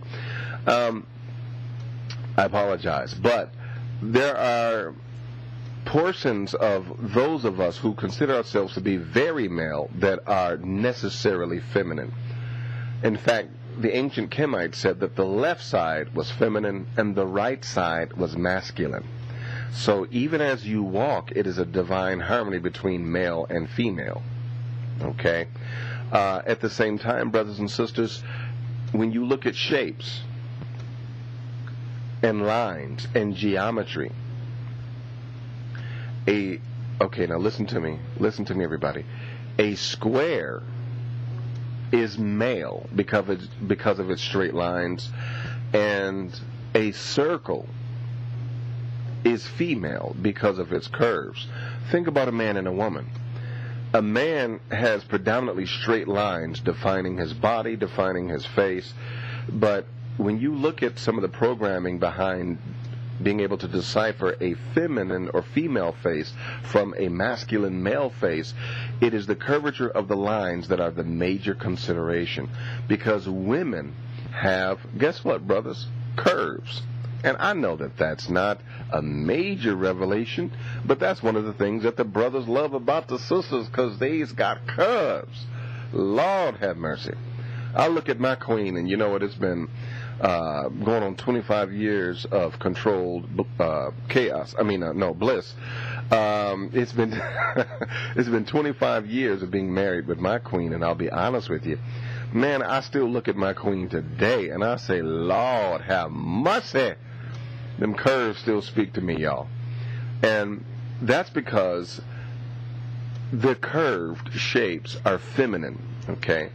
I apologize. But there are portions of those of us who consider ourselves to be very male that are necessarily feminine. In fact, the ancient Kemites said that the left side was feminine and the right side was masculine. So even as you walk, it is a divine harmony between male and female. Okay? At the same time, brothers and sisters, when you look at shapes and lines and geometry, okay, now listen to me, everybody. A square is male because of its straight lines, and a circle is female because of its curves. Think about a man and a woman. A man has predominantly straight lines defining his body, defining his face, but when you look at some of the programming behind being able to decipher a feminine or female face from a masculine male face, it is the curvature of the lines that are the major consideration. Because women have, guess what, brothers? Curves. And I know that that's not a major revelation, but that's one of the things that the brothers love about the sisters, because they's got curves. Lord have mercy. I look at my queen, and you know what, it's been going on 25 years of controlled chaos. Bliss. It's been it's been 25 years of being married with my queen, and I'll be honest with you, man, I still look at my queen today, and I say, Lord have mercy. Them curves still speak to me, y'all. And that's because the curved shapes are feminine, okay?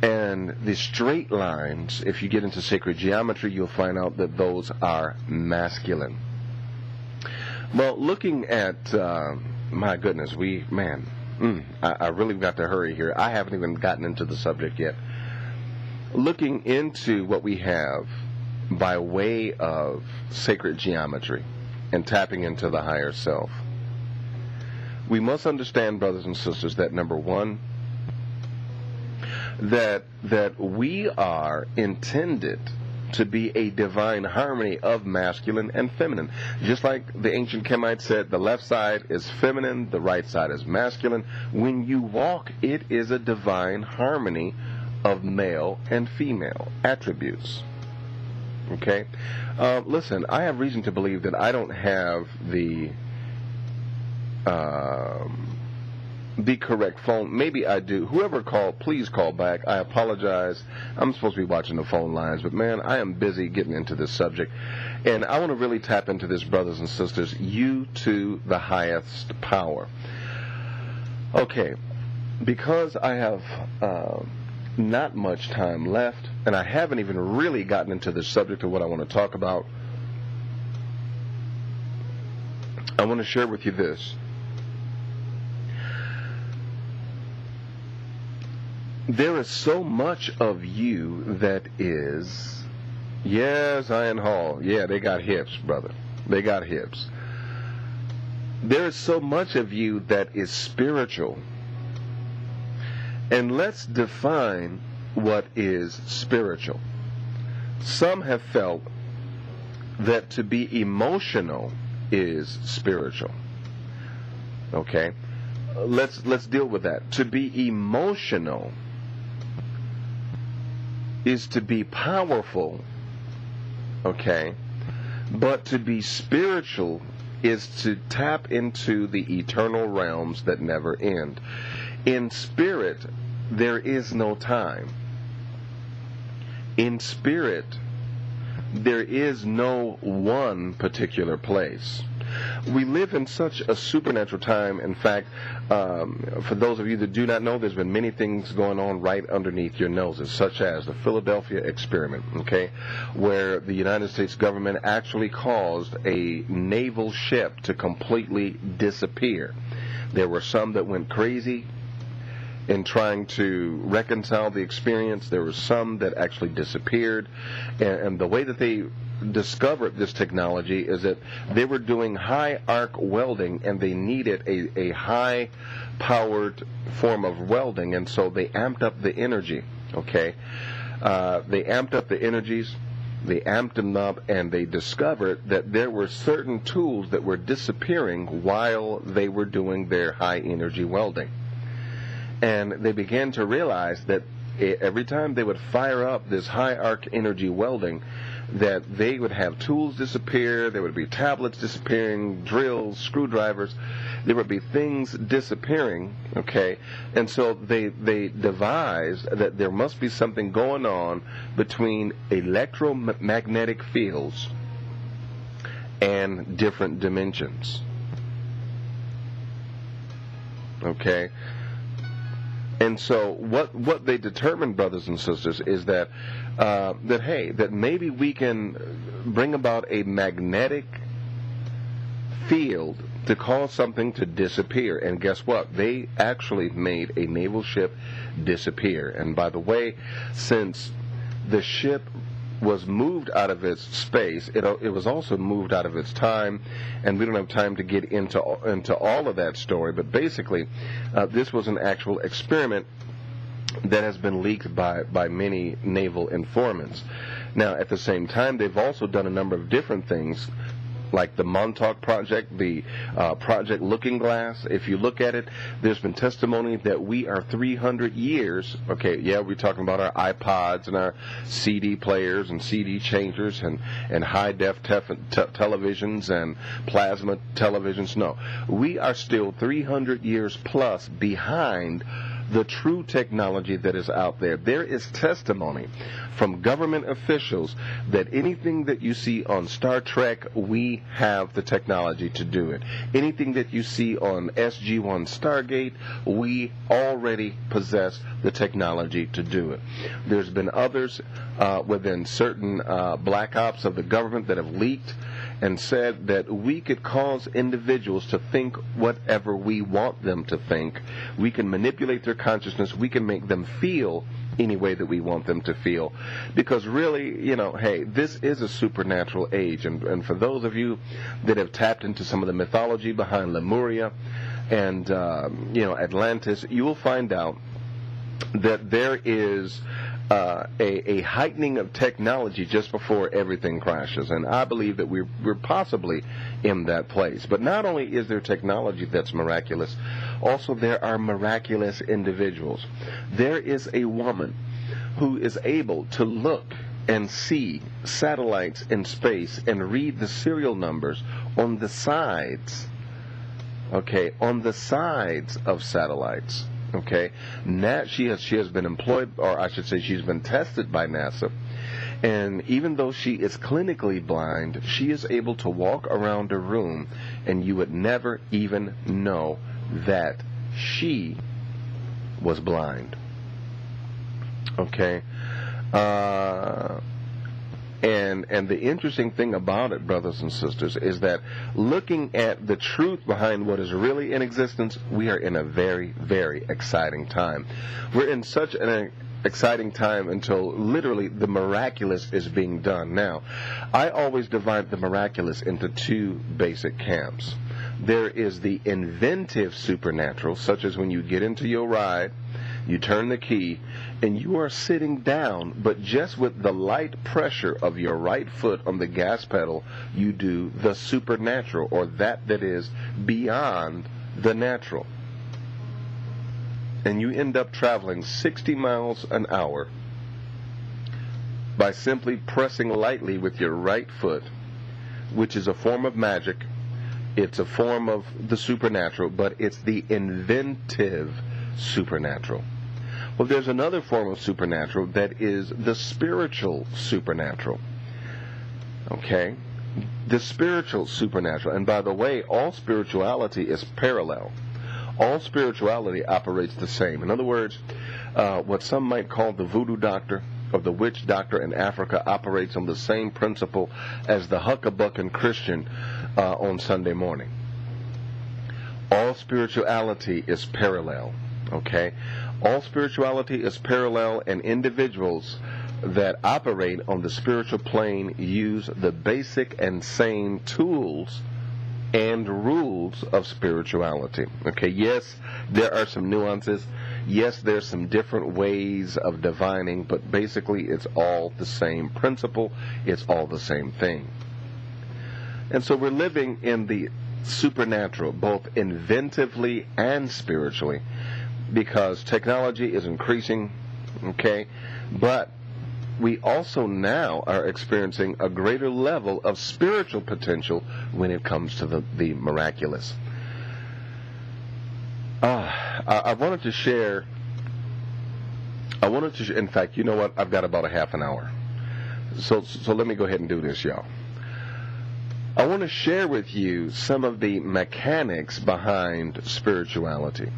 And the straight lines, if you get into sacred geometry, you'll find out that those are masculine. Well, looking at, my goodness, I really got to hurry here. I haven't even gotten into the subject yet. Looking into what we have by way of sacred geometry and tapping into the higher self, we must understand, brothers and sisters, that number one, that we are intended to be a divine harmony of masculine and feminine. Just like the ancient Kemites said, the left side is feminine, the right side is masculine. When you walk, it is a divine harmony of male and female attributes. Okay? Listen, I have reason to believe that I don't have the correct phone. Maybe I do. Whoever called, please call back. I apologize. I'm supposed to be watching the phone lines, but man, I am busy getting into this subject. And I want to really tap into this, brothers and sisters. You to the highest power. Okay, because I have not much time left, and I haven't even really gotten into the subject of what I want to talk about, I want to share with you this. There is so much of you that is, yes, Zion Hall, yeah, they got hips, brother. They got hips. There is so much of you that is spiritual. And let's define what is spiritual. Some have felt that to be emotional is spiritual. Okay? Let's deal with that. To be emotional is to be powerful, okay, But to be spiritual is to tap into the eternal realms that never end. In spirit, there is no time. In spirit, there is no one particular place. We live in such a supernatural time. In fact, for those of you that do not know, there's been many things going on right underneath your noses, such as the Philadelphia experiment, okay, where the United States government actually caused a naval ship to completely disappear. There were some that went crazy in trying to reconcile the experience. There were some that actually disappeared, and the way that they discovered this technology is that they were doing high arc welding, and they needed a high powered form of welding, and so they amped up the energy, okay? They amped up the energies, they amped them up, and they discovered that there were certain tools that were disappearing while they were doing their high energy welding. And they began to realize that every time they would fire up this high arc energy welding, that they would have tools disappear, there would be tablets disappearing, drills, screwdrivers, there would be things disappearing, okay? And so they devised that there must be something going on between electromagnetic fields and different dimensions, okay? And so what they determined, brothers and sisters, is that that maybe we can bring about a magnetic field to cause something to disappear. And guess what? They actually made a naval ship disappear. And by the way, since the ship was moved out of its space, it was also moved out of its time, and we don't have time to get into all of that story, but basically this was an actual experiment that has been leaked by many naval informants. Now, at the same time, they've also done a number of different things, like the Montauk Project, the Project Looking Glass. If you look at it, there's been testimony that we are 300 years, okay, yeah, we're talking about our iPods and our CD players and CD changers and high-def televisions and plasma televisions. No, we are still 300 years plus behind the true technology that is out there. There is testimony from government officials that anything that you see on Star Trek, we have the technology to do it. Anything that you see on SG-1 Stargate, we already possess the technology to do it. There's been others within certain black ops of the government that have leaked and said that we could cause individuals to think whatever we want them to think. We can manipulate their consciousness. We can make them feel any way that we want them to feel. Because really, hey, this is a supernatural age. And for those of you that have tapped into some of the mythology behind Lemuria and, Atlantis, you will find out that there is a heightening of technology just before everything crashes. And I believe that we're possibly in that place. But not only is there technology that's miraculous, also there are miraculous individuals. There is a woman who is able to look and see satellites in space and read the serial numbers on the sides, okay, on the sides of satellites. Okay, now she has been employed, or I should say she's been tested by NASA, and even though she is clinically blind, she is able to walk around a room and you would never even know that she was blind. Okay, and the interesting thing about it, brothers and sisters, is that looking at the truth behind what is really in existence, we are in a very, very exciting time. We're in such an exciting time until literally the miraculous is being done. Now, I always divide the miraculous into two basic camps. There is the inventive supernatural, such as when you get into your ride, you turn the key, and you are sitting down, but just with the light pressure of your right foot on the gas pedal, you do the supernatural, or that is beyond the natural. And you end up traveling 60 miles an hour by simply pressing lightly with your right foot which is a form of magic. It's a form of the supernatural, but it's the inventive supernatural. Well, there's another form of supernatural that is the spiritual supernatural. Okay? The spiritual supernatural. And by the way, all spirituality is parallel. All spirituality operates the same. In other words, what some might call the voodoo doctor or the witch doctor in Africa operates on the same principle as the huckabucking Christian on Sunday morning. All spirituality is parallel. Okay? All spirituality is parallel, and individuals that operate on the spiritual plane use the basic and same tools and rules of spirituality. Okay, yes, there are some nuances. Yes, there's some different ways of divining, but basically it's all the same principle. It's all the same thing. And so we're living in the supernatural, both inventively and spiritually, because technology is increasing, okay? But we also now are experiencing a greater level of spiritual potential when it comes to the miraculous. I wanted to share, in fact, you know what? I've got about a half an hour. So let me go ahead and do this, y'all. I want to share with you some of the mechanics behind spirituality.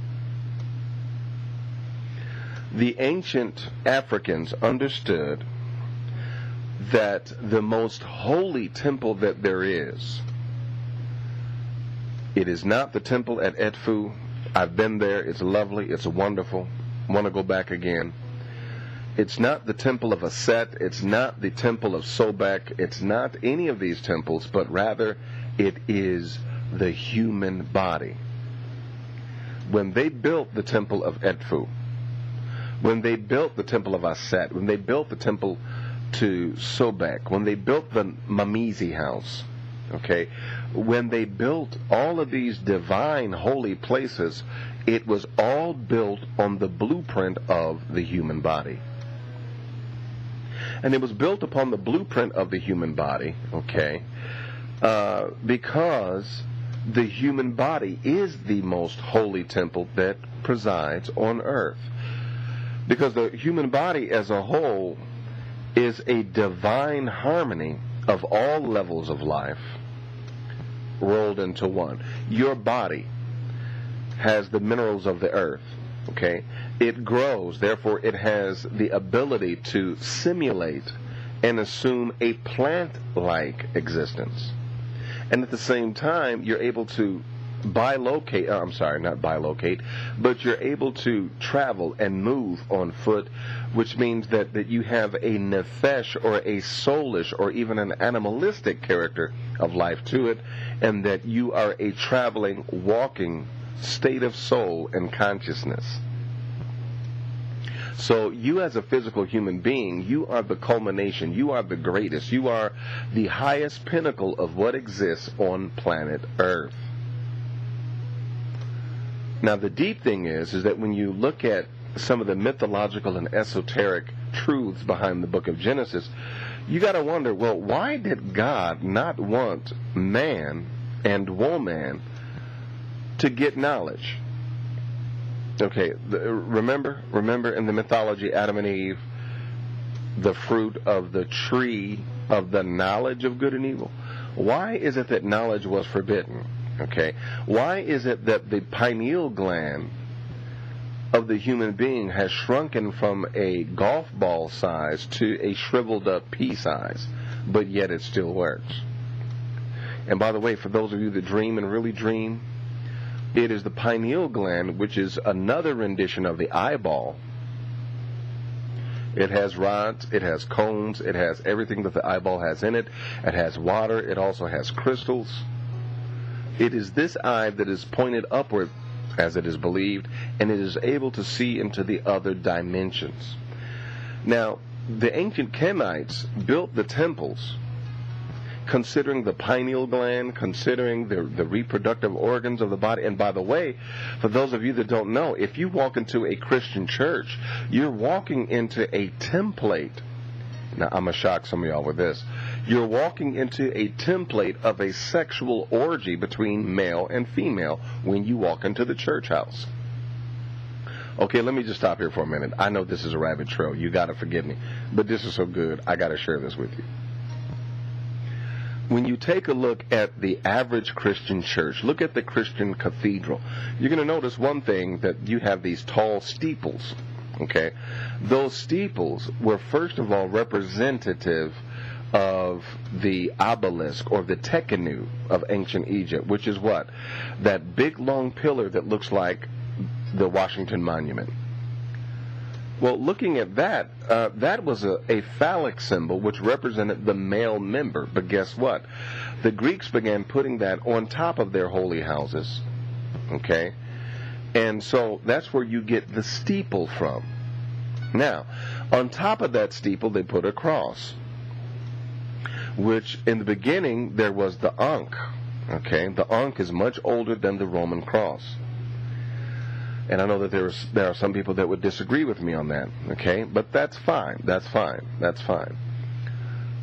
The ancient Africans understood that the most holy temple that there is, it is not the temple at Edfu. I've been there. It's lovely. It's wonderful. Want to go back again. It's not the temple of Aset. It's not the temple of Sobek. It's not any of these temples, but rather it is the human body. When they built the temple of Edfu, when they built the temple of Aset, when they built the temple to Sobek, when they built the Mamizi house, okay, when they built all of these divine holy places, it was all built on the blueprint of the human body. And it was built upon the blueprint of the human body, okay, because the human body is the most holy temple that presides on earth. Because the human body as a whole is a divine harmony of all levels of life rolled into one. Your body has the minerals of the earth, okay? It grows, therefore it has the ability to simulate and assume a plant-like existence. And at the same time, you're able to but you're able to travel and move on foot, which means that you have a nephesh or a soulish or even an animalistic character of life to it, and that you are a traveling, walking state of soul and consciousness. So you as a physical human being, you are the culmination, you are the greatest, you are the highest pinnacle of what exists on planet Earth. Now, the deep thing is that when you look at some of the mythological and esoteric truths behind the book of Genesis, you got to wonder, well, why did God not want man and woman to get knowledge? Okay, remember in the mythology, Adam and Eve, the fruit of the tree of the knowledge of good and evil? Why is it that knowledge was forbidden? Okay, why is it that the pineal gland of the human being has shrunken from a golf ball size to a shriveled up pea size, but yet it still works? And by the way, for those of you that dream and really dream, it is the pineal gland, which is another rendition of the eyeball. It has rods, it has cones, it has everything that the eyeball has in it. It has water, it also has crystals. It is this eye that is pointed upward, as it is believed, and it is able to see into the other dimensions. Now, the ancient Kenites built the temples considering the pineal gland, considering the reproductive organs of the body. And by the way, for those of you that don't know, if you walk into a Christian church, you're walking into a template. Now, I'm going to shock some of y'all with this. You're walking into a template of a sexual orgy between male and female when you walk into the church house. Okay, let me just stop here for a minute. I know this is a rabbit trail. You got to forgive me. But this is so good, I got to share this with you. When you take a look at the average Christian church, look at the Christian cathedral, you're going to notice one thing, that you have these tall steeples. Okay, those steeples were first of all representative of the obelisk or the Tekhenu of ancient Egypt, which is what? That big long pillar that looks like the Washington Monument. Well, looking at that, that was a phallic symbol which represented the male member. But guess what? The Greeks began putting that on top of their holy houses. Okay? And so that's where you get the steeple from. Now, on top of that steeple, they put a cross, which in the beginning there was the Ankh. Okay? The Ankh is much older than the Roman cross. And I know that there are some people that would disagree with me on that, okay? But that's fine. That's fine. That's fine.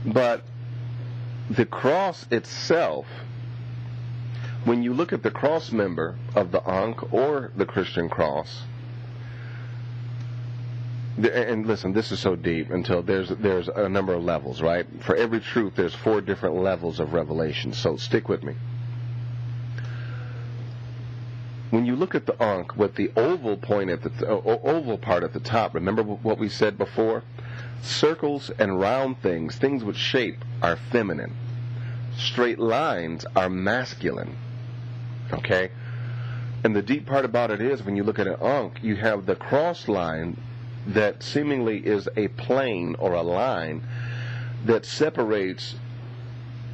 But the cross itself, when you look at the cross member of the Ankh or the Christian cross, and listen, this is so deep until there's a number of levels, right? For every truth, there's 4 different levels of revelation. So stick with me. When you look at the Ankh with the oval point at the oval part at the top, remember what we said before? Circles and round things with shape, are feminine. Straight lines are masculine. Okay? And the deep part about it is, when you look at an Ankh, you have the cross line that seemingly is a plane or a line that separates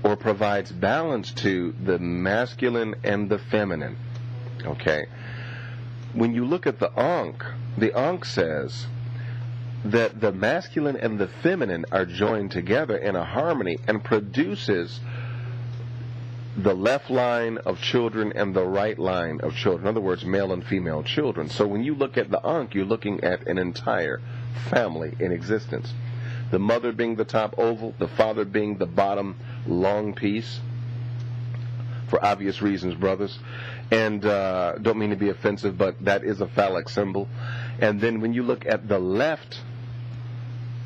or provides balance to the masculine and the feminine. Okay, when you look at the Ankh says that the masculine and the feminine are joined together in a harmony and produces the left line of children and the right line of children. In other words, male and female children. So when you look at the Ankh, you're looking at an entire family in existence. The mother being the top oval, the father being the bottom long piece, for obvious reasons, brothers. And don't mean to be offensive, but that is a phallic symbol. And then when you look at the left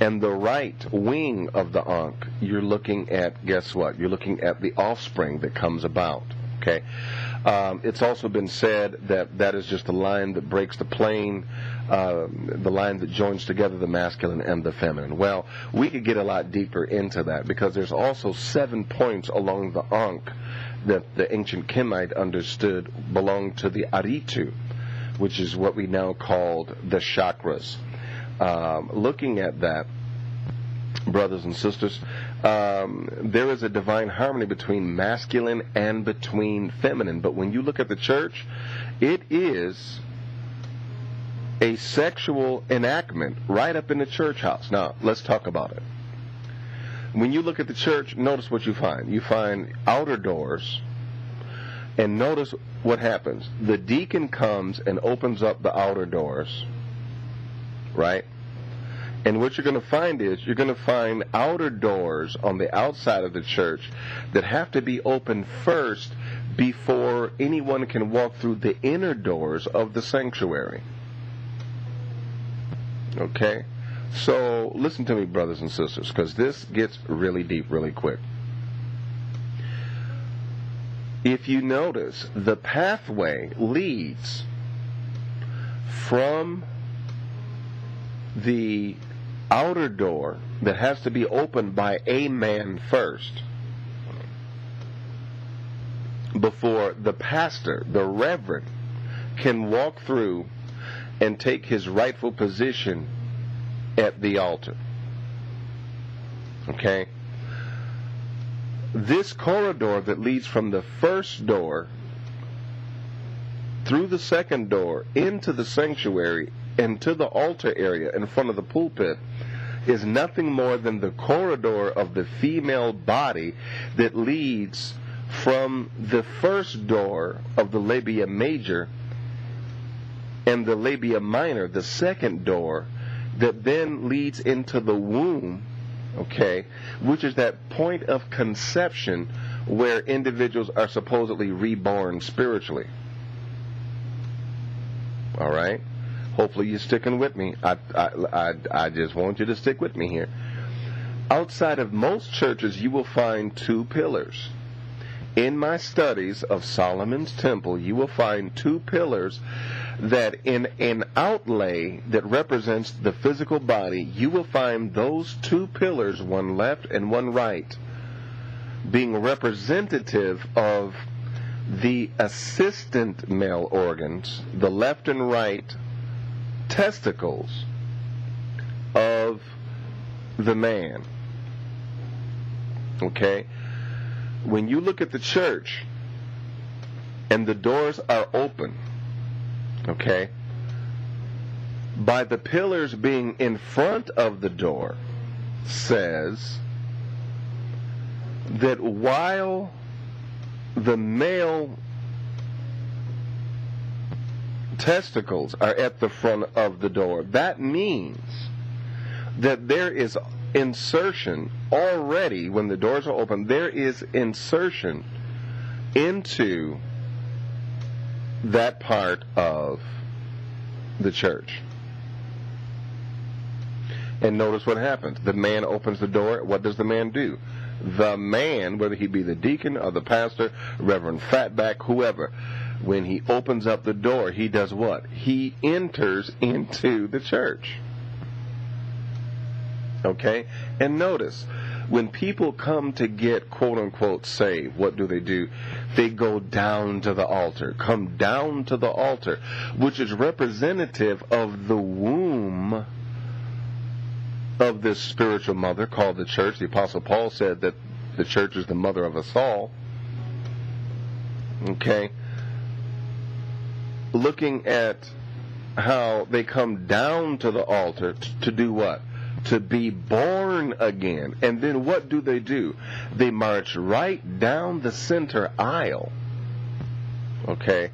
and the right wing of the Ankh, you're looking at, guess what? You're looking at the offspring that comes about. Okay? It's also been said that that is just the line that breaks the plane, the line that joins together the masculine and the feminine. Well, we could get a lot deeper into that, because there's also 7 points along the Ankh that the ancient Kemite understood belonged to the Aritu, which is what we now called the chakras. Looking at that, brothers and sisters, there is a divine harmony between masculine and between feminine. But when you look at the church, it is a sexual enactment right up in the church house. Now, let's talk about it. When you look at the church, notice what you find. You find outer doors, and notice what happens. The deacon comes and opens up the outer doors, right? And what you're going to find is, you're going to find outer doors on the outside of the church that have to be opened first before anyone can walk through the inner doors of the sanctuary. Okay? So, listen to me, brothers and sisters, because this gets really deep really quick. If you notice, the pathway leads from the outer door that has to be opened by a man first before the pastor, the reverend, can walk through and take his rightful position at the altar. Okay? This corridor that leads from the first door through the second door into the sanctuary and to the altar area in front of the pulpit is nothing more than the corridor of the female body that leads from the first door of the labia major and the labia minor, the second door, that then leads into the womb okay, which is that point of conception where individuals are supposedly reborn spiritually. All right? Hopefully you're sticking with me. I just want you to stick with me here. Outside of most churches, you will find two pillars. In my studies of Solomon's Temple, you will find two pillars that in an outlay that represents the physical body, you will find those two pillars, one left and one right, being representative of the assistant male organs, the left and right testicles of the man. Okay? When you look at the church and the doors are open, okay, by the pillars being in front of the door, says that while the male testicles are at the front of the door, that means that there is insertion already. When the doors are open, there is insertion into that part of the church. And notice what happens. The man opens the door. What does the man do? The man, whether he be the deacon or the pastor, Reverend Fatback, whoever, when he opens up the door, he does what? He enters into the church. Okay? And notice, when people come to get quote-unquote saved, what do? They go down to the altar. Come down to the altar, which is representative of the womb of this spiritual mother called the church. The Apostle Paul said that the church is the mother of us all. Okay? Looking at how they come down to the altar to do what? To be born again. And then what do? They march right down the center aisle. Okay?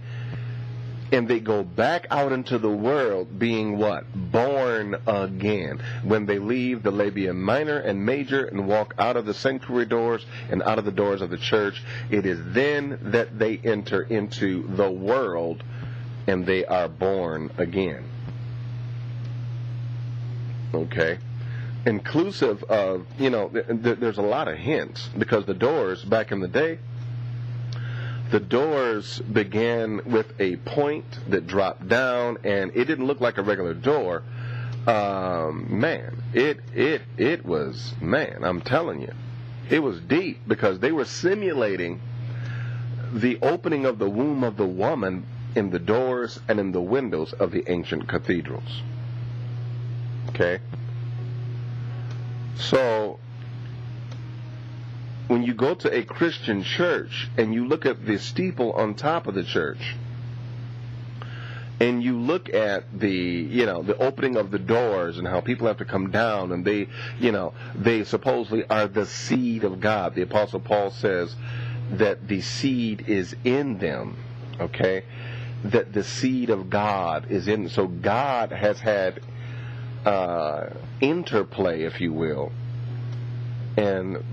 And they go back out into the world being what? Born again. When they leave the labia minor and major and walk out of the sanctuary doors and out of the doors of the church, it is then that they enter into the world and they are born again. Okay? Inclusive of, there's a lot of hints, because the doors back in the day, the doors began with a point that dropped down, and it didn't look like a regular door. It was, I'm telling you, it was deep, because they were simulating the opening of the womb of the woman in the doors and in the windows of the ancient cathedrals. Okay? So, when you go to a Christian church and you look at the steeple on top of the church, and you look at the opening of the doors and how people have to come down, and they supposedly are the seed of God. The Apostle Paul says that the seed is in them, okay? That the seed of God is in them. So God has had interplay, if you will, and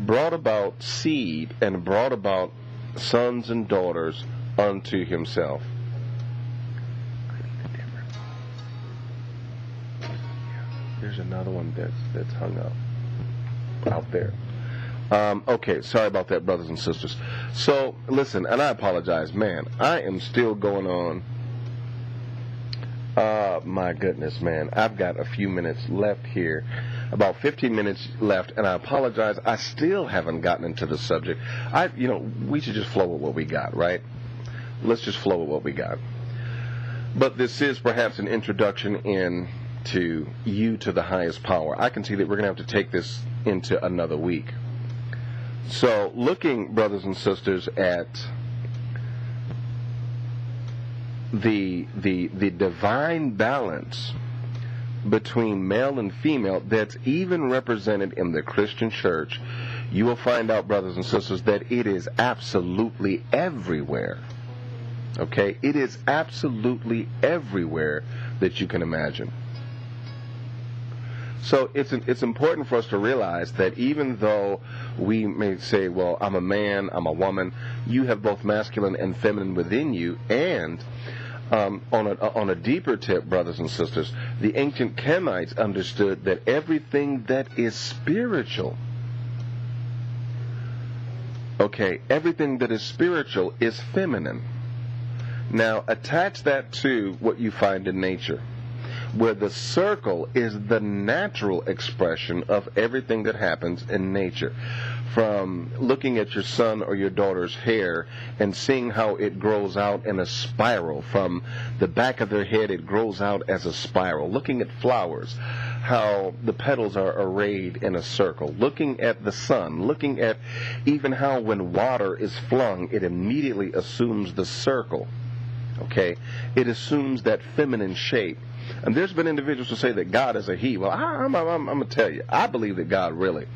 brought about seed and brought about sons and daughters unto himself. There's another one that's hung up out there. Okay, sorry about that, brothers and sisters. So, listen, and I apologize, man. I am still going on. My goodness, man. I've got a few minutes left here. About 15 minutes left, and I apologize. I still haven't gotten into the subject. We should just flow with what we got, right? Let's just flow with what we got. But this is perhaps an introduction into you to the highest power. I can see that we're going to have to take this into another week. So, looking, brothers and sisters, at the divine balance between male and female that's even represented in the Christian church, you will find out, brothers and sisters, that it is absolutely everywhere. Okay? It is absolutely everywhere that you can imagine. So it's important for us to realize that even though we may say, well, I'm a man, I'm a woman, you have both masculine and feminine within you. And on a deeper tip, brothers and sisters, the ancient Kemites understood that everything that is spiritual, everything that is spiritual is feminine. Now, attach that to what you find in nature, where the circle is the natural expression of everything that happens in nature. From looking at your son or your daughter's hair and seeing how it grows out in a spiral. From the back of their head, it grows out as a spiral. Looking at flowers, how the petals are arrayed in a circle. Looking at the sun, looking at even how when water is flung, it immediately assumes the circle. It assumes that feminine shape. And there's been individuals who say that God is a he. Well, I'm going to tell you, I believe that God really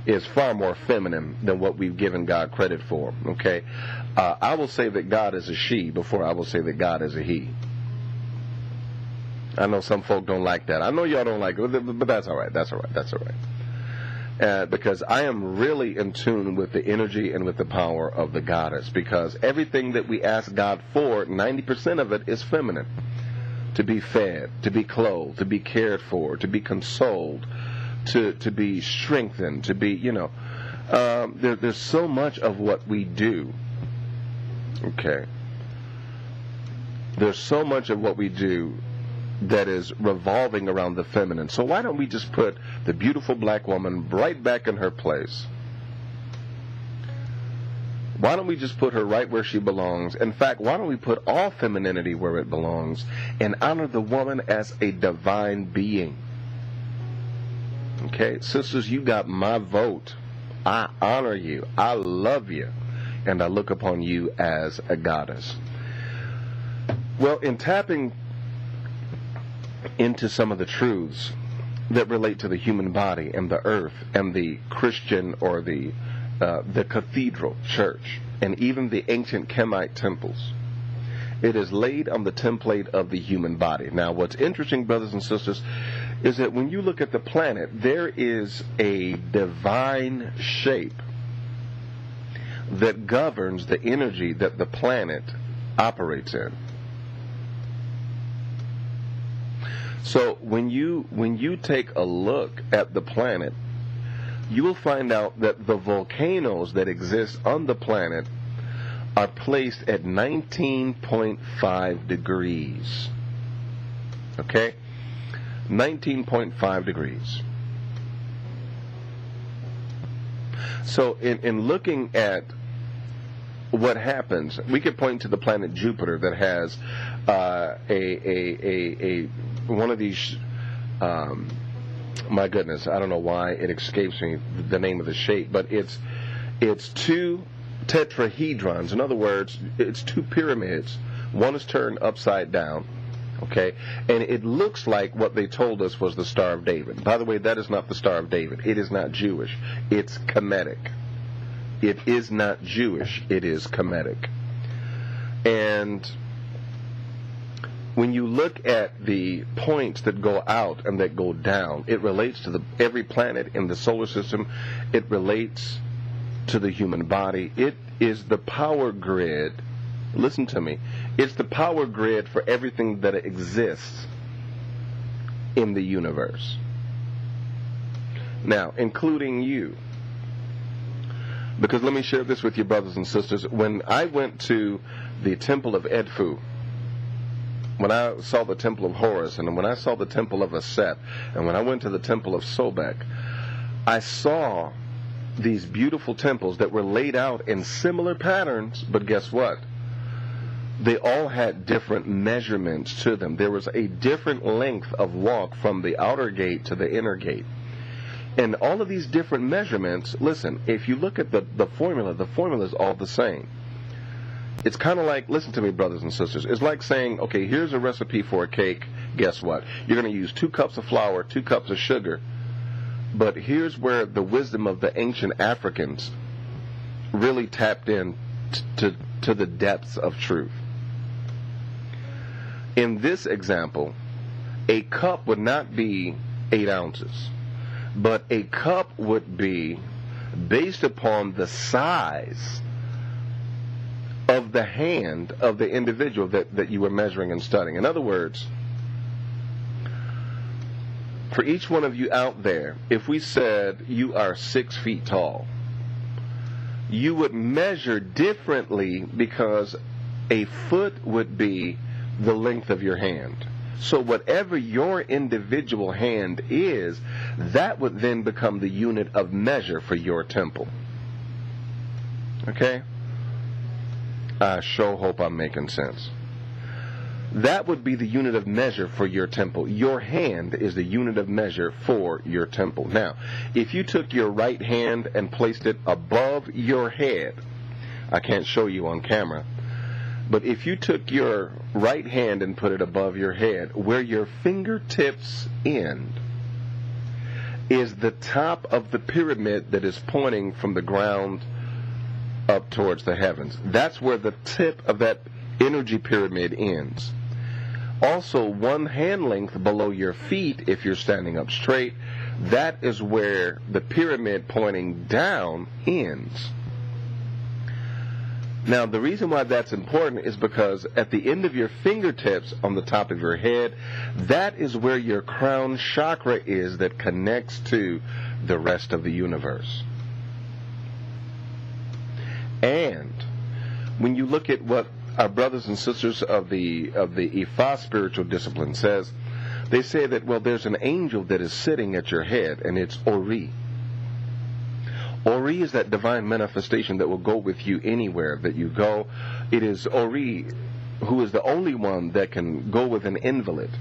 is far more feminine than what we've given God credit for. I will say that God is a she before I will say that God is a he. I know some folk don't like that. I know y'all don't like it, but that's all right. That's all right. Because I am really in tune with the energy and with the power of the goddess. Because everything that we ask God for, 90% of it is feminine. To be fed, to be clothed, to be cared for, to be consoled, to be strengthened, to be, there's so much of what we do. There's so much of what we do that is revolving around the feminine. So why don't we just put the beautiful black woman right back in her place? Why don't we just put her right where she belongs? In fact, why don't we put all femininity where it belongs and honor the woman as a divine being? Sisters, you got my vote. I honor you. I love you. And I look upon you as a goddess. Well, in tapping into some of the truths that relate to the human body and the earth and the Christian or the cathedral church and even the ancient Kemite temples, it is laid on the template of the human body. Now, what's interesting, brothers and sisters, is that when you look at the planet, there is a divine shape that governs the energy that the planet operates in. So when you take a look at the planet, you will find out that the volcanoes that exist on the planet are placed at 19.5 degrees. 19.5 degrees. So in looking at what happens, we could point to the planet Jupiter that has one of these, my goodness, I don't know why it escapes me the name of the shape, but it's two tetrahedrons. In other words, it's two pyramids. One is turned upside down. And it looks like what they told us was the Star of David. By the way, that is not the Star of David. It is not Jewish. It's Kemetic. It is not Jewish. It is Kemetic. And when you look at the points that go out and that go down, it relates to every planet in the solar system. It relates to the human body. It is the power grid. Listen to me. It's the power grid for everything that exists in the universe. Now, including you. Because let me share this with you, brothers and sisters. When I went to the temple of Edfu, when I saw the temple of Horus, and when I saw the temple of Aset, and when I went to the temple of Sobek, I saw these beautiful temples that were laid out in similar patterns, but guess what? They all had different measurements to them. There was a different length of walk from the outer gate to the inner gate. And all of these different measurements, listen, if you look at the formula is all the same. It's kind of like, listen to me, brothers and sisters, it's like saying, okay, here's a recipe for a cake. Guess what? You're going to use 2 cups of flour, 2 cups of sugar. But here's where the wisdom of the ancient Africans really tapped in to the depths of truth. In this example, a cup would not be 8 ounces. But a cup would be based upon the size of the hand of the individual that you were measuring and studying. In other words, for each one of you out there, if we said you are 6 feet tall, you would measure differently because a foot would be the length of your hand. So whatever your individual hand is, that would then become the unit of measure for your temple. Okay? I sure hope I'm making sense. That would be the unit of measure for your temple. Your hand is the unit of measure for your temple. Now, if you took your right hand and placed it above your head, I can't show you on camera, but if you took your right hand and put it above your head, where your fingertips end is the top of the pyramid that is pointing from the ground up towards the heavens. That's where the tip of that energy pyramid ends. Also, one hand length below your feet, if you're standing up straight, that is where the pyramid pointing down ends. Now, the reason why that's important is because at the end of your fingertips on the top of your head, that is where your crown chakra is that connects to the rest of the universe. And when you look at what our brothers and sisters of the Ifa spiritual discipline says, they say that, well, there's an angel that is sitting at your head, and it's Ori. Ori is that divine manifestation that will go with you anywhere that you go. It is Ori who is the only one that can go with an invalid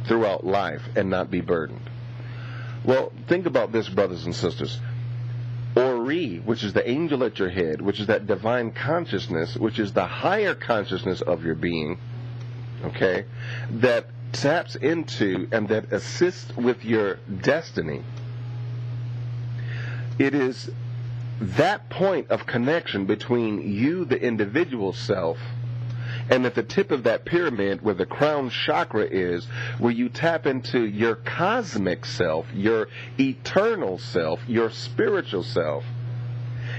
throughout life and not be burdened. Well, think about this, brothers and sisters. Ori, which is the angel at your head, which is that divine consciousness, which is the higher consciousness of your being, okay, that taps into and that assists with your destiny. It is that point of connection between you, the individual self, and at the tip of that pyramid where the crown chakra is, where you tap into your cosmic self, your eternal self, your spiritual self.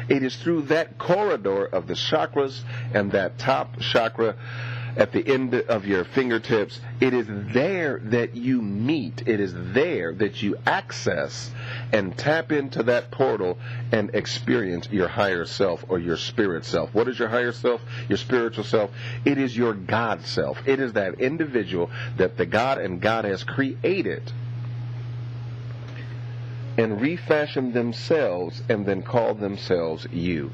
It is through that corridor of the chakras and that top chakra at the end of your fingertips, it is there that you meet. It is there that you access and tap into that portal and experience your higher self or your spirit self. What is your higher self? Your spiritual self? It is your God self. It is that individual that the God and Goddess created and refashioned themselves and then called themselves you.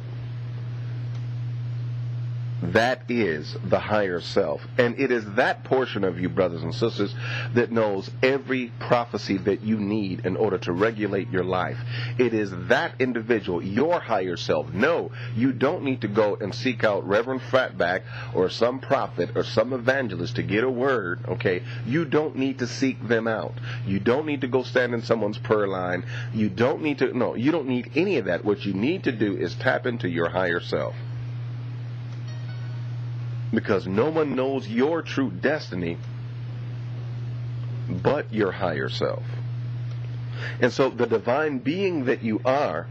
That is the higher self. And it is that portion of you, brothers and sisters, that knows every prophecy that you need in order to regulate your life. It is that individual, your higher self. No, you don't need to go and seek out Reverend Fatback or some prophet or some evangelist to get a word, okay? You don't need to seek them out. You don't need to go stand in someone's prayer line. You don't need to, no, you don't need any of that. What you need to do is tap into your higher self. Because no one knows your true destiny but your higher self. And so the divine being that you are,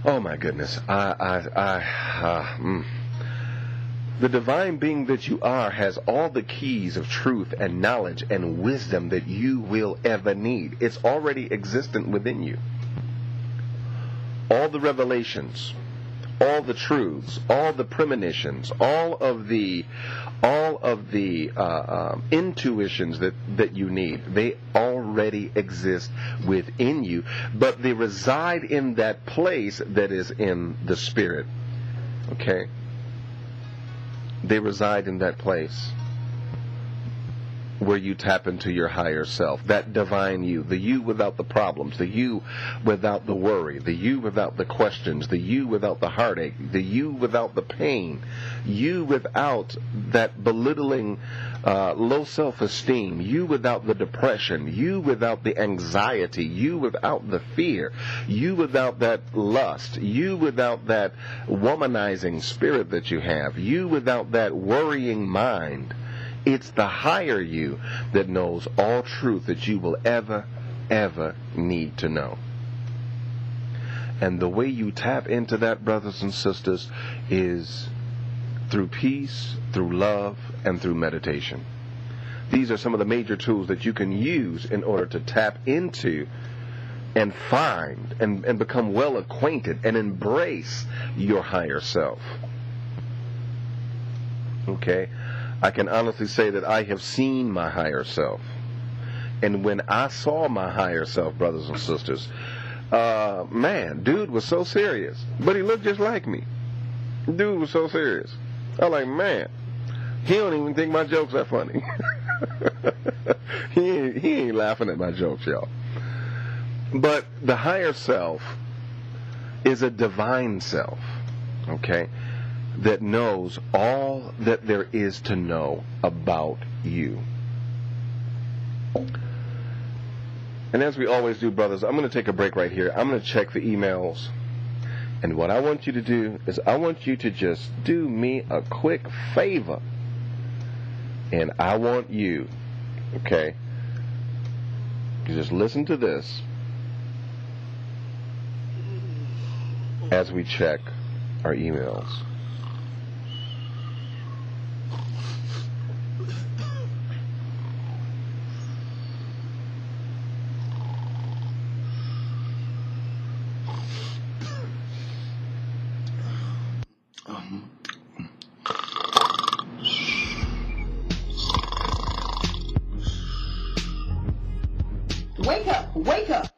oh my goodness, the divine being that you are has all the keys of truth and knowledge and wisdom that you will ever need. It's already existent within you. All the revelations, all the truths, all the premonitions, all of the intuitions that you need, they already exist within you, but they reside in that place that is in the spirit. Okay? They reside in that place where you tap into your higher self, that divine you, the you without the problems, the you without the worry, the you without the questions, the you without the heartache, the you without the pain, you without that belittling, low self-esteem, you without the depression, you without the anxiety, you without the fear, you without that lust, you without that womanizing spirit that you have, you without that worrying mind. It's the higher you that knows all truth that you will ever need to know. And the way you tap into that, brothers and sisters, is through peace, through love, and through meditation. These are some of the major tools that you can use in order to tap into and find and become well acquainted and embrace your higher self. Okay? I can honestly say that I have seen my higher self. And when I saw my higher self, brothers and sisters, man, dude was so serious. But he looked just like me. Dude was so serious. I was like, man, he don't even think my jokes are funny. he ain't laughing at my jokes, y'all. But the higher self is a divine self, okay, that knows all that there is to know about you. And as we always do, brothers, I'm going to take a break right here. I'm going to check the emails. And what I want you to do is I want you to just do me a quick favor. And I want you, okay, to just listen to this as we check our emails. Wake up! Wake up!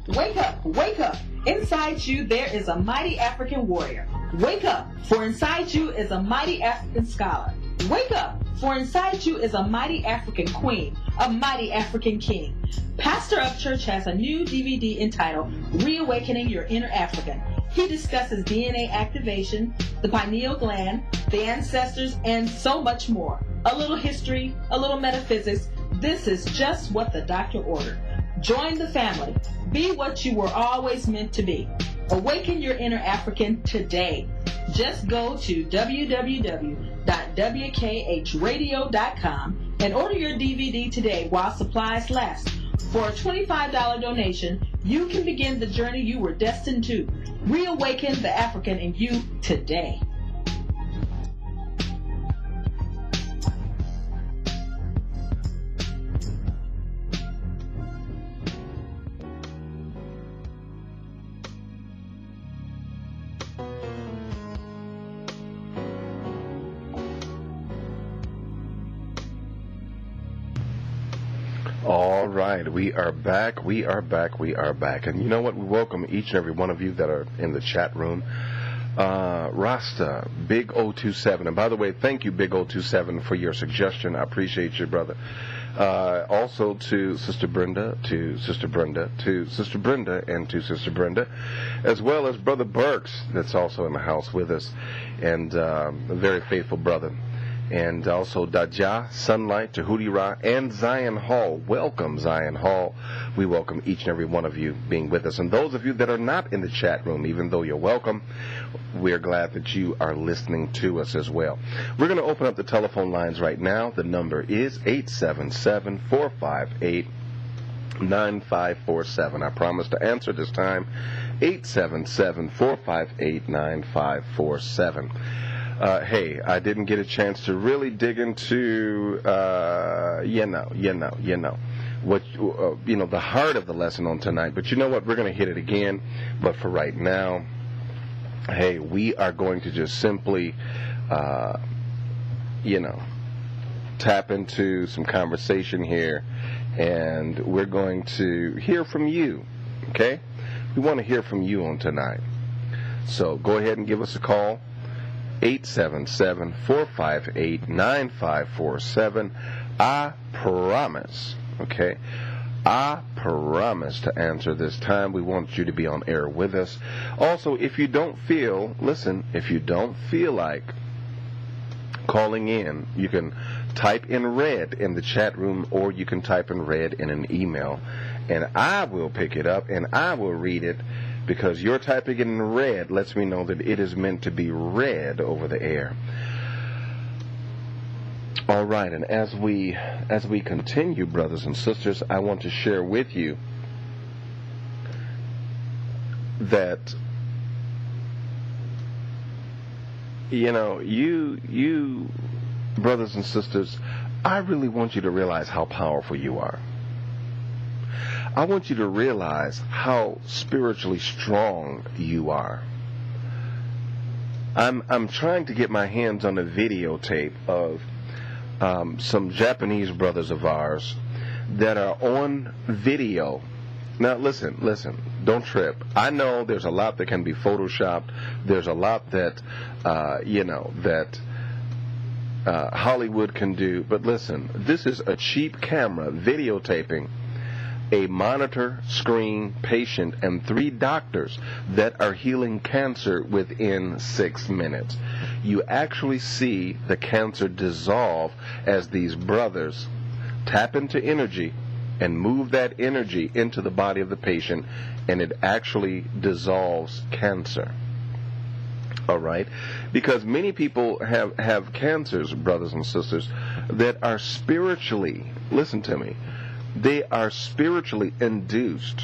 Wake up! Wake up! Inside you there is a mighty African warrior. Wake up, for inside you is a mighty African scholar. Wake up, for inside you is a mighty African queen, a mighty African king. Pastor Upchurch has a new DVD entitled Reawakening Your Inner African. He discusses DNA activation, the pineal gland, the ancestors, and so much more. A little history, a little metaphysics. This is just what the doctor ordered. Join the family. Be what you were always meant to be. Awaken your inner African today. Just go to www.wkhradio.com and order your DVD today while supplies last. For a $25 donation, you can begin the journey you were destined to. Reawaken the African in you today. All right, we are back. And you know what? We welcome each and every one of you that are in the chat room. Rasta, Big 027. And by the way, thank you, Big 027, for your suggestion. I appreciate you, brother. Also to Sister Brenda, and to Sister Brenda, as well as Brother Burks, that's also in the house with us, and a very faithful brother. And also Dajah, Sunlight, DjehutiRa, and Zion Hall. Welcome, Zion Hall. We welcome each and every one of you being with us. And those of you that are not in the chat room, even though you're welcome, we're glad that you are listening to us as well. We're going to open up the telephone lines right now. The number is 877-458-9547. I promise to answer this time. 877-458-9547. Hey, I didn't get a chance to really dig into, the heart of the lesson on tonight. But you know what? We're going to hit it again. But for right now, hey, we are going to just simply, tap into some conversation here, and we're going to hear from you. Okay? We want to hear from you on tonight. So go ahead and give us a call. 877-458-9547. I promise, okay, I promise to answer this time. We want you to be on air with us. Also, if you don't feel like calling in, you can type in red in the chat room, or you can type in red in an email, and I will pick it up and I will read it, because your typing it in red lets me know that it is meant to be read over the air. All right, and as we continue, brothers and sisters, I want to share with you that, you brothers and sisters, I really want you to realize how powerful you are. I want you to realize how spiritually strong you are. I'm trying to get my hands on a videotape of some Japanese brothers of ours that are on video. Now listen, don't trip. I know there's a lot that can be photoshopped. There's a lot that Hollywood can do. But listen, this is a cheap camera videotaping a monitor screen patient and 3 doctors that are healing cancer within 6 minutes. You actually see the cancer dissolve as these brothers tap into energy and move that energy into the body of the patient, and it actually dissolves cancer. All right? Because many people have cancers, brothers and sisters, that are spiritually, listen to me, they are spiritually induced.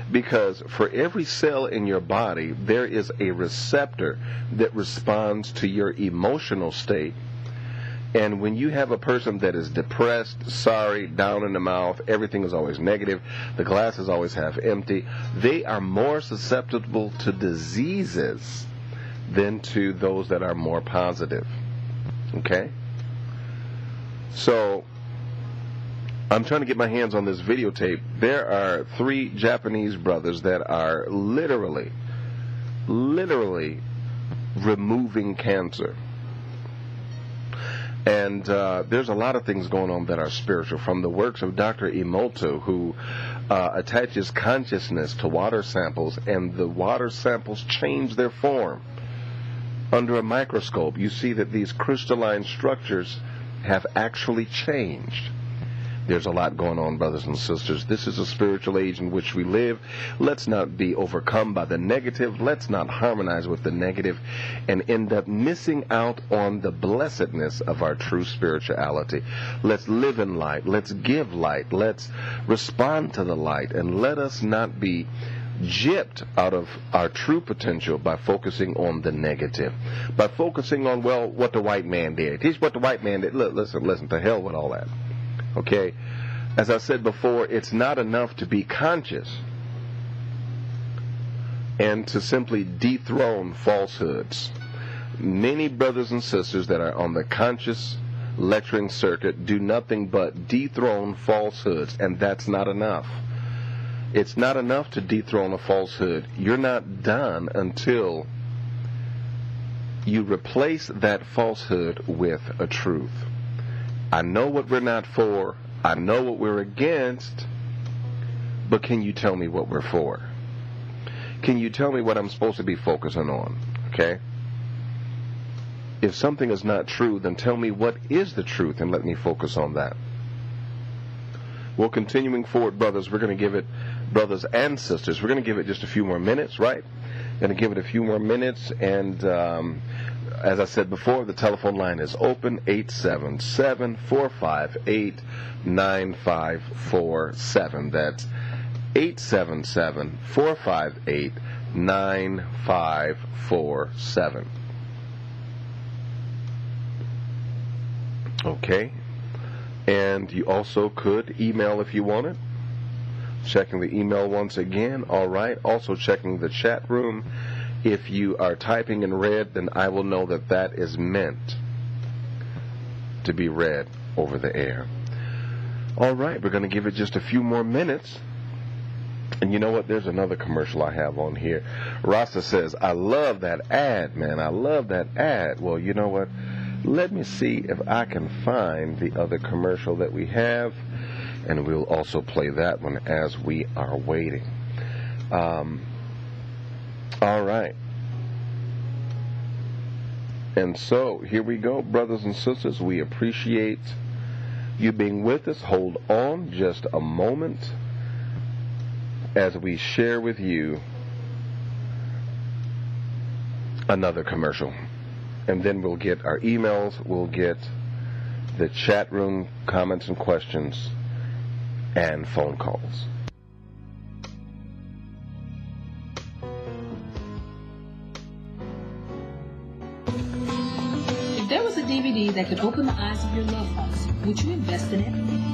Because for every cell in your body, there is a receptor that responds to your emotional state. And when you have a person that is depressed, sorry, down in the mouth, everything is always negative, the glass is always half empty, they are more susceptible to diseases than to those that are more positive. Okay? So I'm trying to get my hands on this videotape. There are 3 Japanese brothers that are literally removing cancer. And there's a lot of things going on that are spiritual, from the works of Dr. Emoto, who attaches consciousness to water samples, and the water samples change their form. Under a microscope, you see that these crystalline structures have actually changed. There's a lot going on, brothers and sisters. This is a spiritual age in which we live. Let's not be overcome by the negative. Let's not harmonize with the negative and end up missing out on the blessedness of our true spirituality. Let's live in light. Let's give light. Let's respond to the light. And let us not be gypped out of our true potential by focusing on the negative. By focusing on, well, what the white man did. Teach what the white man did. Listen, to hell with all that. Okay, as I said before, it's not enough to be conscious and to simply dethrone falsehoods. Many brothers and sisters that are on the conscious lecturing circuit do nothing but dethrone falsehoods, and that's not enough. It's not enough to dethrone a falsehood. You're not done until you replace that falsehood with a truth. I know what we're not for. I know what we're against. But can you tell me what we're for? Can you tell me what I'm supposed to be focusing on? Okay? If something is not true, then tell me what is the truth and let me focus on that. Well, continuing forward, brothers, we're going to give it, brothers and sisters, we're going to give it just a few more minutes, right? Going to give it a few more minutes, and as I said before, the telephone line is open, 877-458-9547. That's 877-458-9547. Okay. And you also could email if you wanted. Checking the email once again. All right. Also checking the chat room. If you are typing in red, then I will know that that is meant to be read over the air. All right, we're going to give it just a few more minutes. And you know what? There's another commercial I have on here. Rasta says, I love that ad, man. I love that ad. Well, you know what? Let me see if I can find the other commercial that we have. and we'll also play that one as we are waiting. All right. And so, here we go, brothers and sisters. We appreciate you being with us. Hold on just a moment as we share with you another commercial. And then we'll get our emails, we'll get the chat room comments and questions, and phone calls. If there was a DVD that could open the eyes of your loved ones, would you invest in it?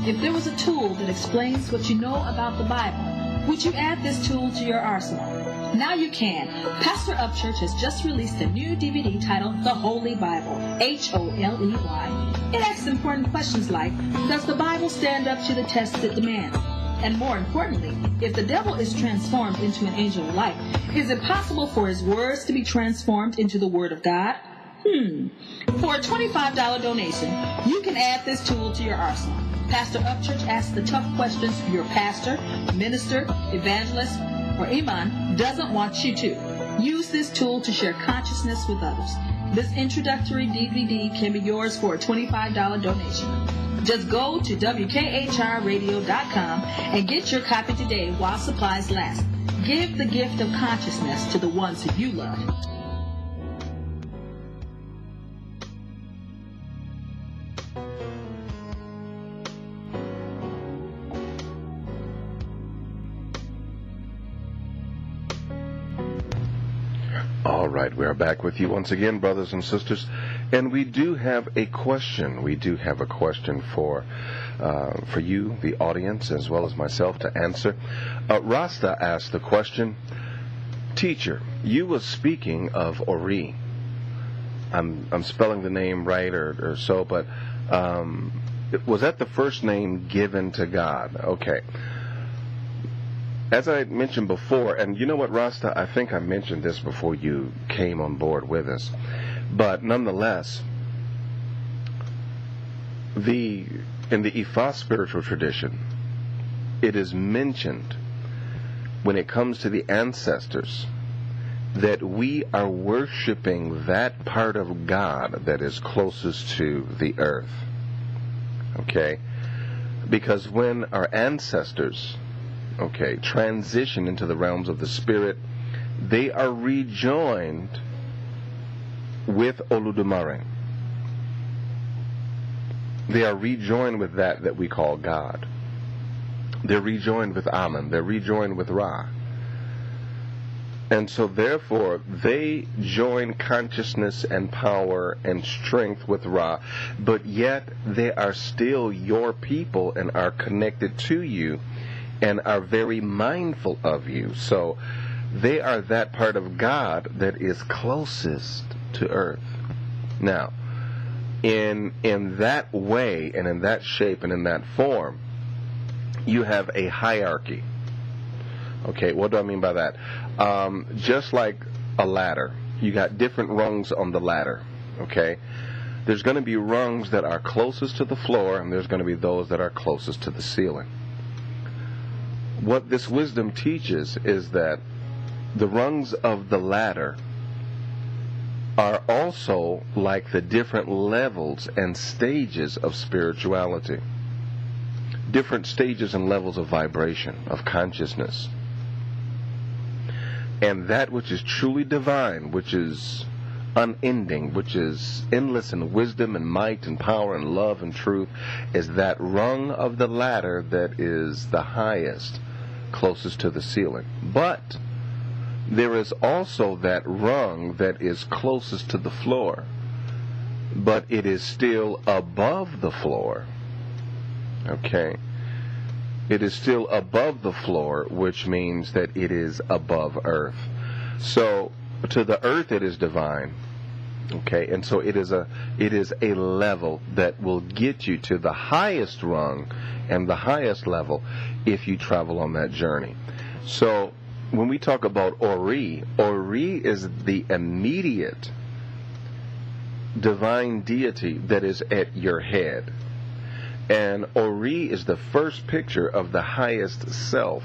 If there was a tool that explains what you know about the Bible, would you add this tool to your arsenal? Now you can. Pastor Upchurch has just released a new DVD titled The Holy Bible, Holey. It asks important questions like, does the Bible stand up to the test it demands? And more importantly, if the devil is transformed into an angel of light, is it possible for his words to be transformed into the Word of God? For a $25 donation, you can add this tool to your arsenal. Pastor Upchurch asks the tough questions your pastor, minister, evangelist, or imam doesn't want you to. Use this tool to share consciousness with others. This introductory DVD can be yours for a $25 donation. Just go to WKHRradio.com and get your copy today while supplies last. Give the gift of consciousness to the ones who you love. All right, we are back with you once again, brothers and sisters, and we do have a question. We do have a question for you, the audience, as well as myself to answer. Rasta asked the question, Teacher, you were speaking of Ori. I'm spelling the name right or so, but was that the first name given to God? Okay. As I mentioned before, and you know what, Rasta, I think I mentioned this before you came on board with us, but nonetheless, in the Ifa spiritual tradition, it is mentioned when it comes to the ancestors that we are worshiping that part of God that is closest to the earth. Okay? Because when our ancestors transition into the realms of the spirit, they are rejoined with Oludumare. They are rejoined with that we call God. They're rejoined with Amen. They're rejoined with Ra. And so therefore, they join consciousness and power and strength with Ra, but yet they are still your people and are connected to you and are very mindful of you. So they are that part of God that is closest to earth. Now, in that way and in that shape and in that form, you have a hierarchy. Okay, what do I mean by that? Just like a ladder, you got different rungs on the ladder. Okay, there's going to be rungs that are closest to the floor, and there's going to be those that are closest to the ceiling. What this wisdom teaches is that the rungs of the ladder are also like the different levels and stages of spirituality. Different stages and levels of vibration, of consciousness. And that which is truly divine, which is unending, which is endless in wisdom and might and power and love and truth, is that rung of the ladder that is the highest, closest to the ceiling. But there is also that rung that is closest to the floor, but it is still above the floor. Okay? It is still above the floor, which means that it is above earth. So to the earth it is divine. Okay, and so it is a level that will get you to the highest rung and the highest level if you travel on that journey. So when we talk about Ori is the immediate divine deity that is at your head. And Ori is the first picture of the highest self,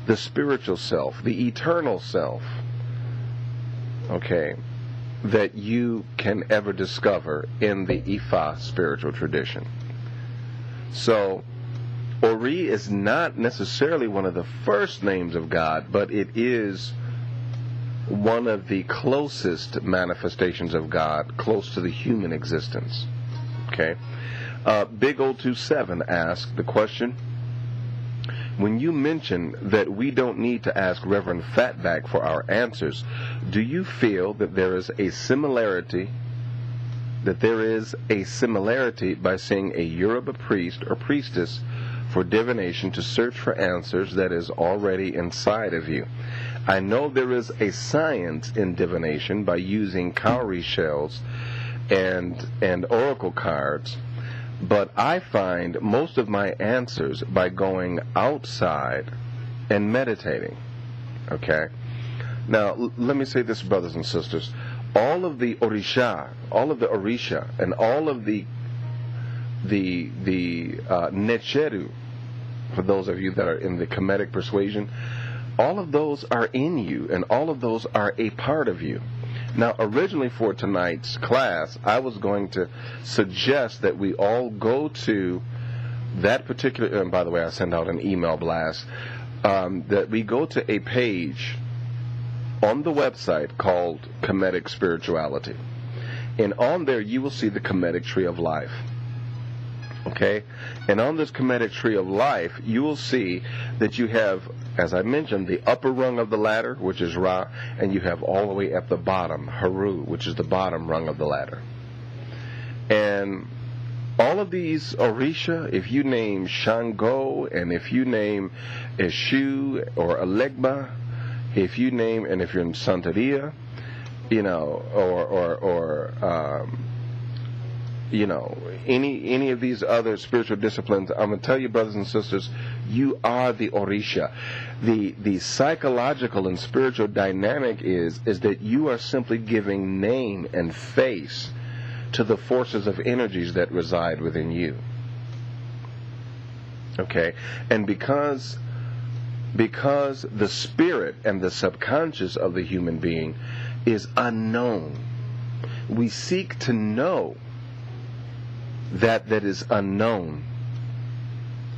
the spiritual self, the eternal self, okay, that you can ever discover in the Ifa spiritual tradition. So, Ori is not necessarily one of the first names of God, but it is one of the closest manifestations of God, close to the human existence. Okay? Big O 27 asked the question, when you mention that we don't need to ask Reverend Fatback for our answers, do you feel that there is a similarity by seeing a Yoruba priest or priestess for divination to search for answers that is already inside of you? I know there is a science in divination by using cowrie shells and oracle cards, but I find most of my answers by going outside and meditating. Okay? Now, let me say this, brothers and sisters. All of the Orisha, and all of the Necheru, for those of you that are in the Kemetic persuasion, all of those are in you, and all of those are a part of you. Now, originally for tonight's class, I was going to suggest that we all go to that particular, and by the way, I send out an email blast, that we go to a page on the website called Kemetic Spirituality. And on there, you will see the Kemetic Tree of Life. Okay? And on this Kemetic Tree of Life, you will see that you have, as I mentioned, the upper rung of the ladder, which is Ra, and you have all the way at the bottom, Haru, which is the bottom rung of the ladder. And all of these Orisha, if you name Shango, and if you name Eshu or Alegba, if you name, and if you're in Santeria, you know, you know, any of these other spiritual disciplines, I'm going to tell you, brothers and sisters, you are the Orisha. The psychological and spiritual dynamic is that you are simply giving name and face to the forces of energies that reside within you. Okay? And because the spirit and the subconscious of the human being is unknown, we seek to know that is unknown.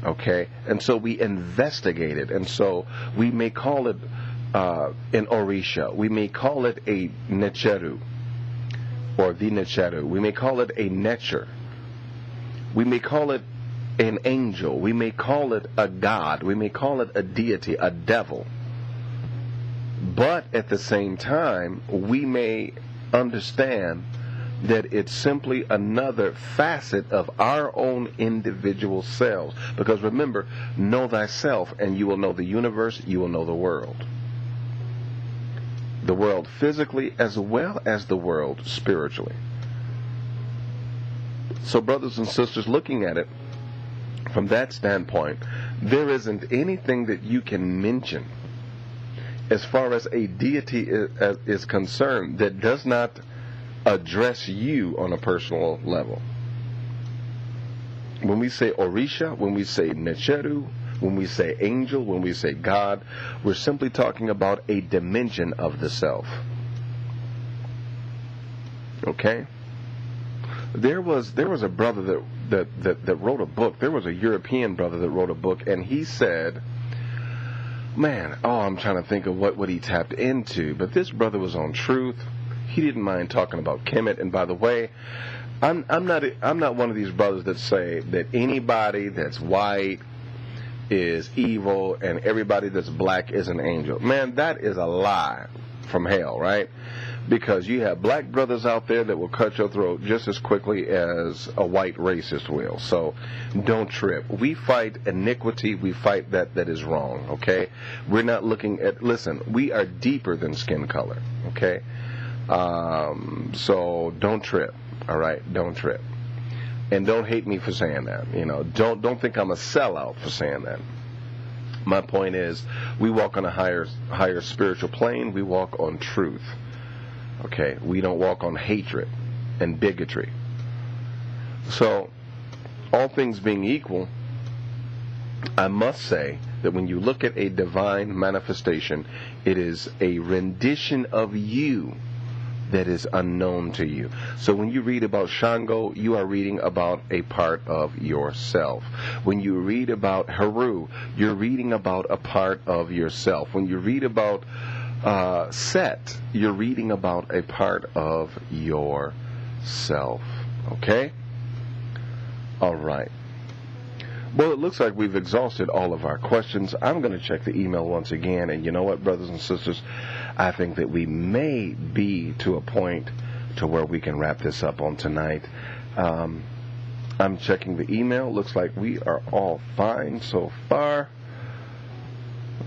Okay? And so we investigate it. And so we may call it an Orisha. We may call it a Necheru, or the Necheru. We may call it a Necher. We may call it an angel. We may call it a god. We may call it a deity, a devil. But at the same time, we may understand that it's simply another facet of our own individual selves. Because remember, know thyself, and you will know the universe, you will know the world. The world physically as well as the world spiritually. So, brothers and sisters, looking at it from that standpoint, there isn't anything that you can mention as far as a deity is concerned that does not address you on a personal level. When we say Orisha, when we say Necheru, when we say angel, when we say God, we're simply talking about a dimension of the self. Okay? There was a brother that wrote a book. There was a European brother that wrote a book, and he said, man, I'm trying to think of what he tapped into, but this brother was on truth. He didn't mind talking about Kemet. And by the way, I'm not one of these brothers that say that anybody that's white is evil and everybody that's black is an angel. Man, that is a lie from hell, right? Because you have black brothers out there that will cut your throat just as quickly as a white racist will. So don't trip. We fight iniquity. We fight that is wrong, okay? We're not looking at, listen, we are deeper than skin color, okay? So don't trip, all right? Don't trip. And don't hate me for saying that. You know, don't think I'm a sellout for saying that. My point is, we walk on a higher spiritual plane. We walk on truth. Okay, we don't walk on hatred and bigotry. So, all things being equal, I must say that when you look at a divine manifestation, it is a rendition of you that is unknown to you. So when you read about Shango, you are reading about a part of yourself. When you read about Heru, you're reading about a part of yourself. When you read about Set, you're reading about a part of yourself. Okay? All right. Well, it looks like we've exhausted all of our questions. I'm going to check the email once again, and you know what, brothers and sisters, I think that we may be to a point to where we can wrap this up on tonight. I'm checking the email. Looks like we are all fine so far.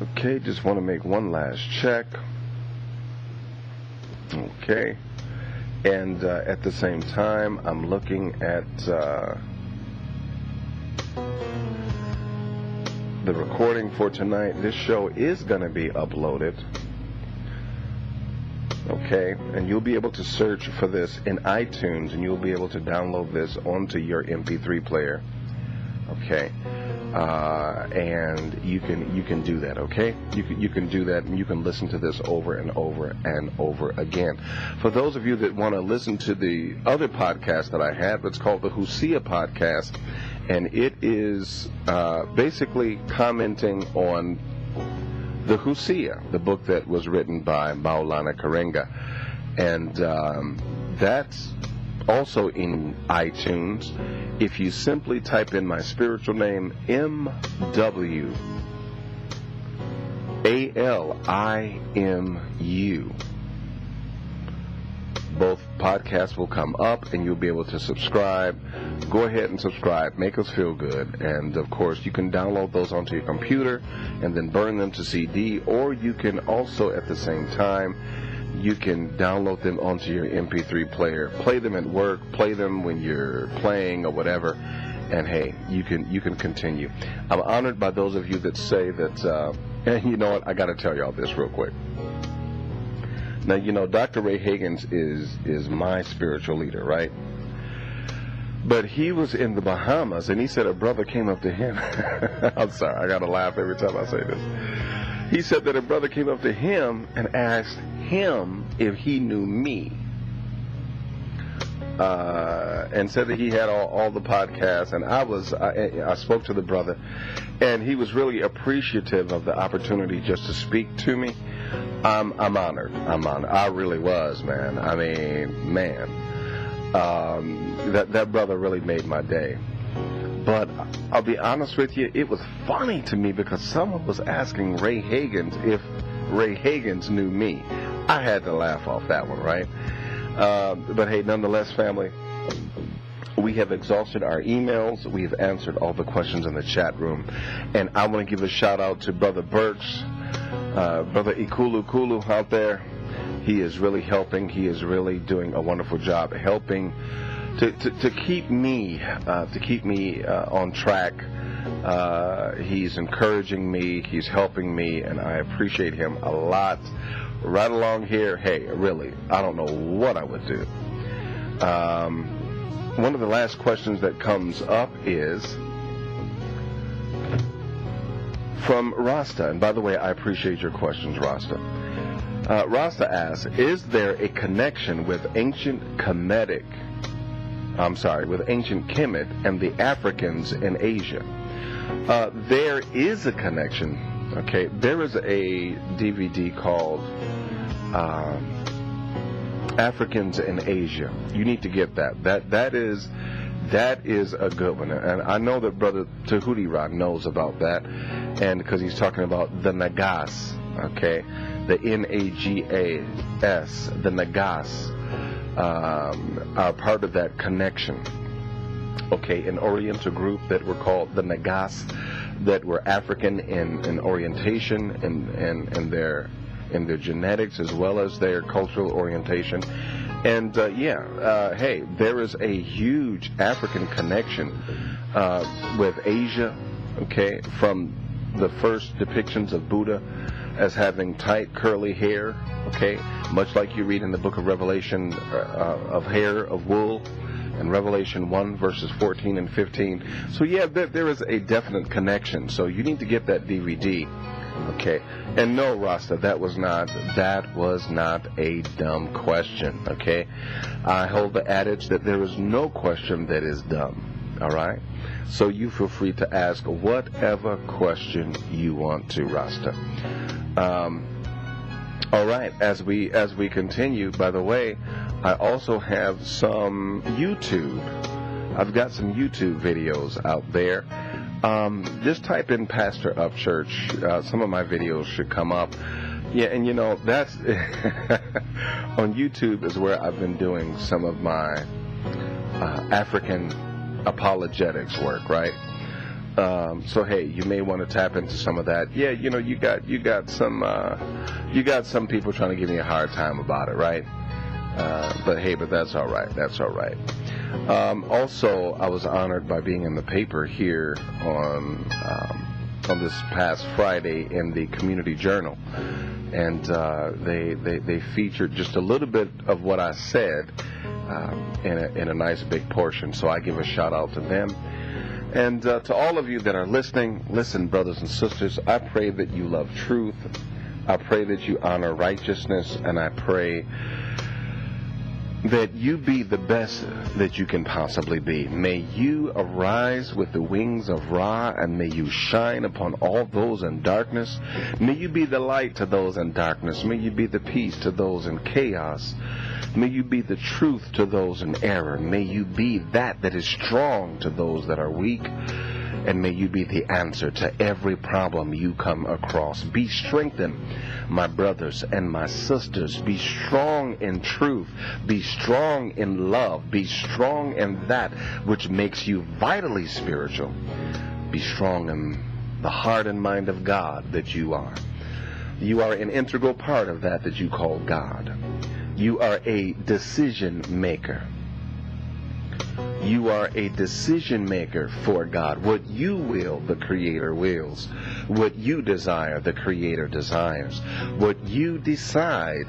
Okay, just want to make one last check. Okay. And at the same time, I'm looking at the recording for tonight. This show is going to be uploaded. Okay, and you'll be able to search for this in iTunes, and you'll be able to download this onto your MP3 player. Okay, and you can do that. Okay, you can do that, and you can listen to this over and over and over again. For those of you that want to listen to the other podcast that I have, it's called the Hosea Podcast, and it is basically commenting on the Hosea, the book that was written by Maulana Karenga. And that's also in iTunes. If you simply type in my spiritual name, MWALIMU, both podcasts will come up, and you'll be able to subscribe. Go ahead and subscribe. Make us feel good. And, of course, you can download those onto your computer and then burn them to CD, or you can also, at the same time, you can download them onto your MP3 player. Play them at work. Play them when you're playing or whatever. And, hey, you can continue. I'm honored by those of you that say that, and you know what, I got to tell y'all this real quick. Now, you know, Dr. Ray Higgins is my spiritual leader, right? But he was in the Bahamas, and he said a brother came up to him. I'm sorry, I got to laugh every time I say this. He said that a brother came up to him and asked him if he knew me. And said that he had all the podcasts, and I spoke to the brother, and he was really appreciative of the opportunity just to speak to me. I'm honored. I really was, man. I mean, man, that brother really made my day. But I'll be honest with you, it was funny to me because someone was asking Ray Higgins if Ray Higgins knew me. I had to laugh off that one, right? But hey, nonetheless, family, we have exhausted our emails. We have answered all the questions in the chat room. And I want to give a shout out to Brother Burks, Brother Ikulu out there. He is really helping. He is really doing a wonderful job helping to keep me on track. He's encouraging me. He's helping me, and I appreciate him a lot. Right along here, hey, really, I don't know what I would do. One of the last questions that comes up is from Rasta. And by the way, I appreciate your questions, Rasta. Rasta asks, is there a connection with ancient Kemet and the Africans in Asia? There is a connection. Okay, there is a DVD called Africans in Asia. You need to get that. That is a good one, and I know that Brother DjehutiRa knows about that, and because he's talking about the Nagas. Okay, the Nagas, the Nagas are part of that connection. Okay, an Oriental group that were called the Nagas, that were African in orientation and their genetics as well as their cultural orientation. And hey, there is a huge African connection with Asia. Okay, from the first depictions of Buddha as having tight curly hair. Okay, much like you read in the book of Revelation of hair of wool. and Revelation 1 verses 14 and 15. So yeah, there is a definite connection. So you need to get that DVD. Okay. And no, Rasta, that was not a dumb question. Okay. I hold the adage that there is no question that is dumb. All right. So you feel free to ask whatever question you want to, Rasta. All right. As we continue, by the way, I also have some YouTube. I've got some YouTube videos out there. Just type in Pastor Upchurch. Some of my videos should come up. Yeah, and you know, that's on YouTube is where I've been doing some of my African apologetics work, right? So hey, you may want to tap into some of that. Yeah, you know, you got some people trying to give me a hard time about it, right? But hey, that's all right. That's all right. Also, I was honored by being in the paper here on this past Friday in the Community Journal, and they featured just a little bit of what I said in a nice big portion. So I give a shout out to them. And to all of you that are listening, listen, brothers and sisters, I pray that you love truth. I pray that you honor righteousness, and I pray that you be the best that you can possibly be. May you arise with the wings of Ra, and may you shine upon all those in darkness. May you be the light to those in darkness. May you be the peace to those in chaos. May you be the truth to those in error. May you be that is strong to those that are weak. And may you be the answer to every problem you come across. Be strengthened, my brothers and my sisters. Be strong in truth. Be strong in love. Be strong in that which makes you vitally spiritual. Be strong in the heart and mind of God that you are. You are an integral part of that you call God. You are a decision maker. You are a decision maker for God. What you will, the Creator wills. What you desire, the Creator desires. What you decide,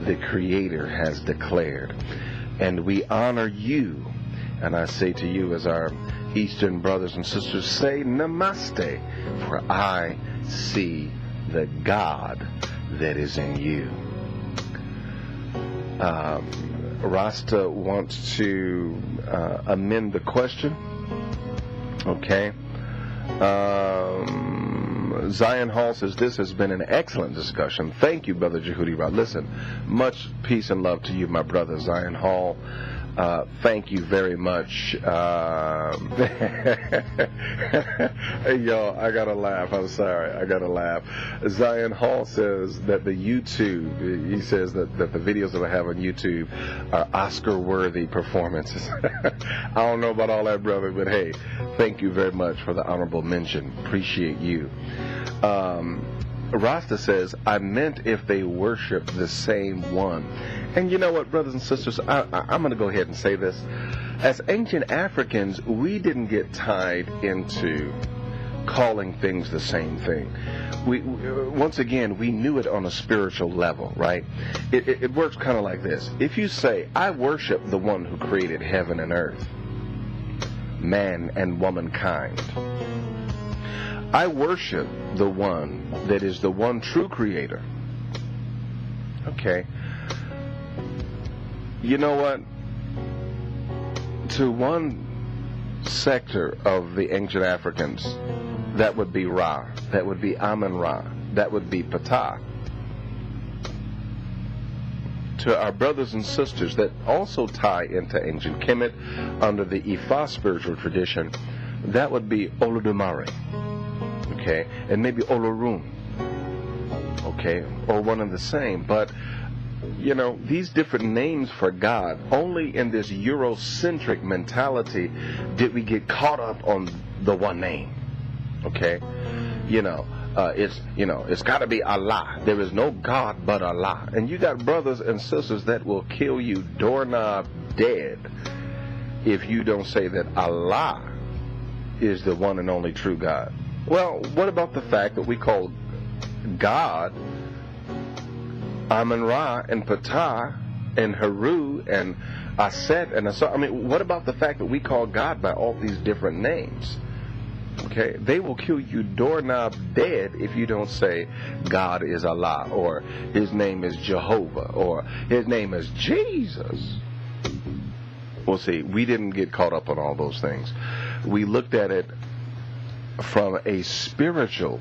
the Creator has declared. And we honor you. And I say to you, as our Eastern brothers and sisters say, Namaste, for I see the God that is in you. Rasta wants to amend the question. Okay. Zion Hall says, this has been an excellent discussion. Thank you, Brother JehutiRa. Listen, much peace and love to you, my brother. Zion Hall, thank you very much. Hey, y'all, I gotta laugh. I'm sorry. I gotta laugh. Zion Hall says that he says that the videos that I have on YouTube are Oscar-worthy performances. I don't know about all that, brother, but hey, thank you very much for the honorable mention. Appreciate you. Rasta says, I meant if they worship the same one. And you know what, brothers and sisters, I'm going to go ahead and say this. As ancient Africans, we didn't get tied into calling things the same thing. Once again, we knew it on a spiritual level, right? It works kind of like this. If you say, I worship the one who created heaven and earth, man and womankind, I worship the one that is the one true creator. Okay. You know what? To one sector of the ancient Africans, that would be Ra. That would be Amun-Ra. That would be Ptah. To our brothers and sisters that also tie into ancient Kemet under the Ifa spiritual tradition, that would be Olodumare. Okay, and maybe Olorun, okay, or one and the same. But, you know, these different names for God, only in this Eurocentric mentality did we get caught up on the one name, okay? It's got to be Allah. There is no God but Allah. And you got brothers and sisters that will kill you doorknob dead if you don't say that Allah is the one and only true God. Well, what about the fact that we call God Amun-Ra and Ptah and Haru and Aset and Asar. I mean, what about the fact that we call God by all these different names? Okay, they will kill you doorknob dead if you don't say God is Allah, or his name is Jehovah, or his name is Jesus. Well, see, we didn't get caught up on all those things. We looked at it from a spiritual,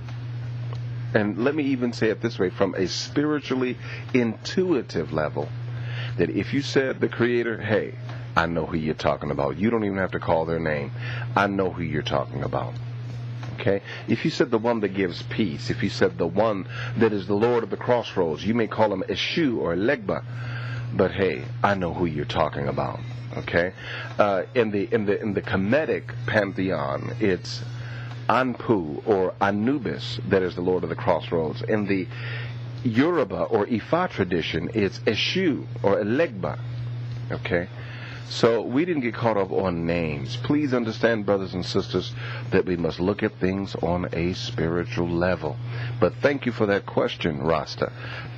and let me even say it this way, from a spiritually intuitive level, that if you said the Creator, hey, I know who you're talking about. You don't even have to call their name. I know who you're talking about. Okay? If you said the one that gives peace, if you said the one that is the Lord of the crossroads, you may call him Eshu or Legba, but hey, I know who you're talking about. Okay? In the Kemetic pantheon, it's Anpu or Anubis that is the Lord of the crossroads. In the Yoruba or Ifa tradition, it's Eshu or Elegba. Okay? So we didn't get caught up on names. Please understand, brothers and sisters, that we must look at things on a spiritual level. But thank you for that question, Rasta.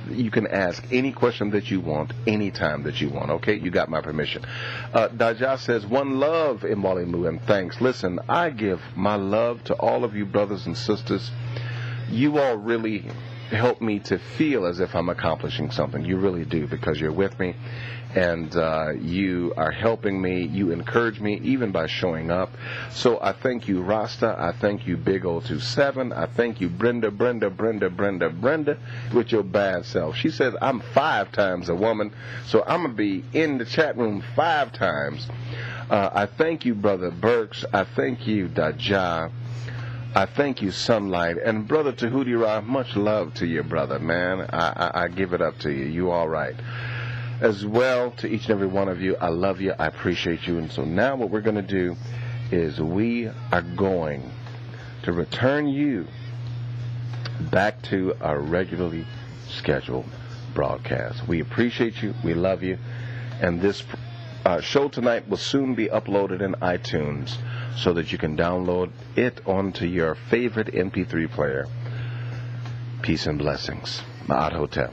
You can ask any question that you want, anytime that you want. Okay? You got my permission. Daja says, one love, Mwalimu, and thanks. Listen, I give my love to all of you brothers and sisters. You all really help me to feel as if I'm accomplishing something. You really do, because you're with me. And you are helping me. You encourage me even by showing up. So I thank you, Rasta. I thank you, Big 027. I thank you, Brenda, with your bad self. She says I'm 5 times a woman, so I'm going to be in the chat room 5 times. I thank you, Brother Burks. I thank you, Daja. I thank you, Sunlight. And Brother DjehutiRa, much love to you, brother, man. I give it up to you. You all right. As well, to each and every one of you, I love you, I appreciate you. And so now what we're going to do is we are going to return you back to our regularly scheduled broadcast. We appreciate you, we love you, and this show tonight will soon be uploaded in iTunes so that you can download it onto your favorite MP3 player. Peace and blessings. Ma'at Hotel.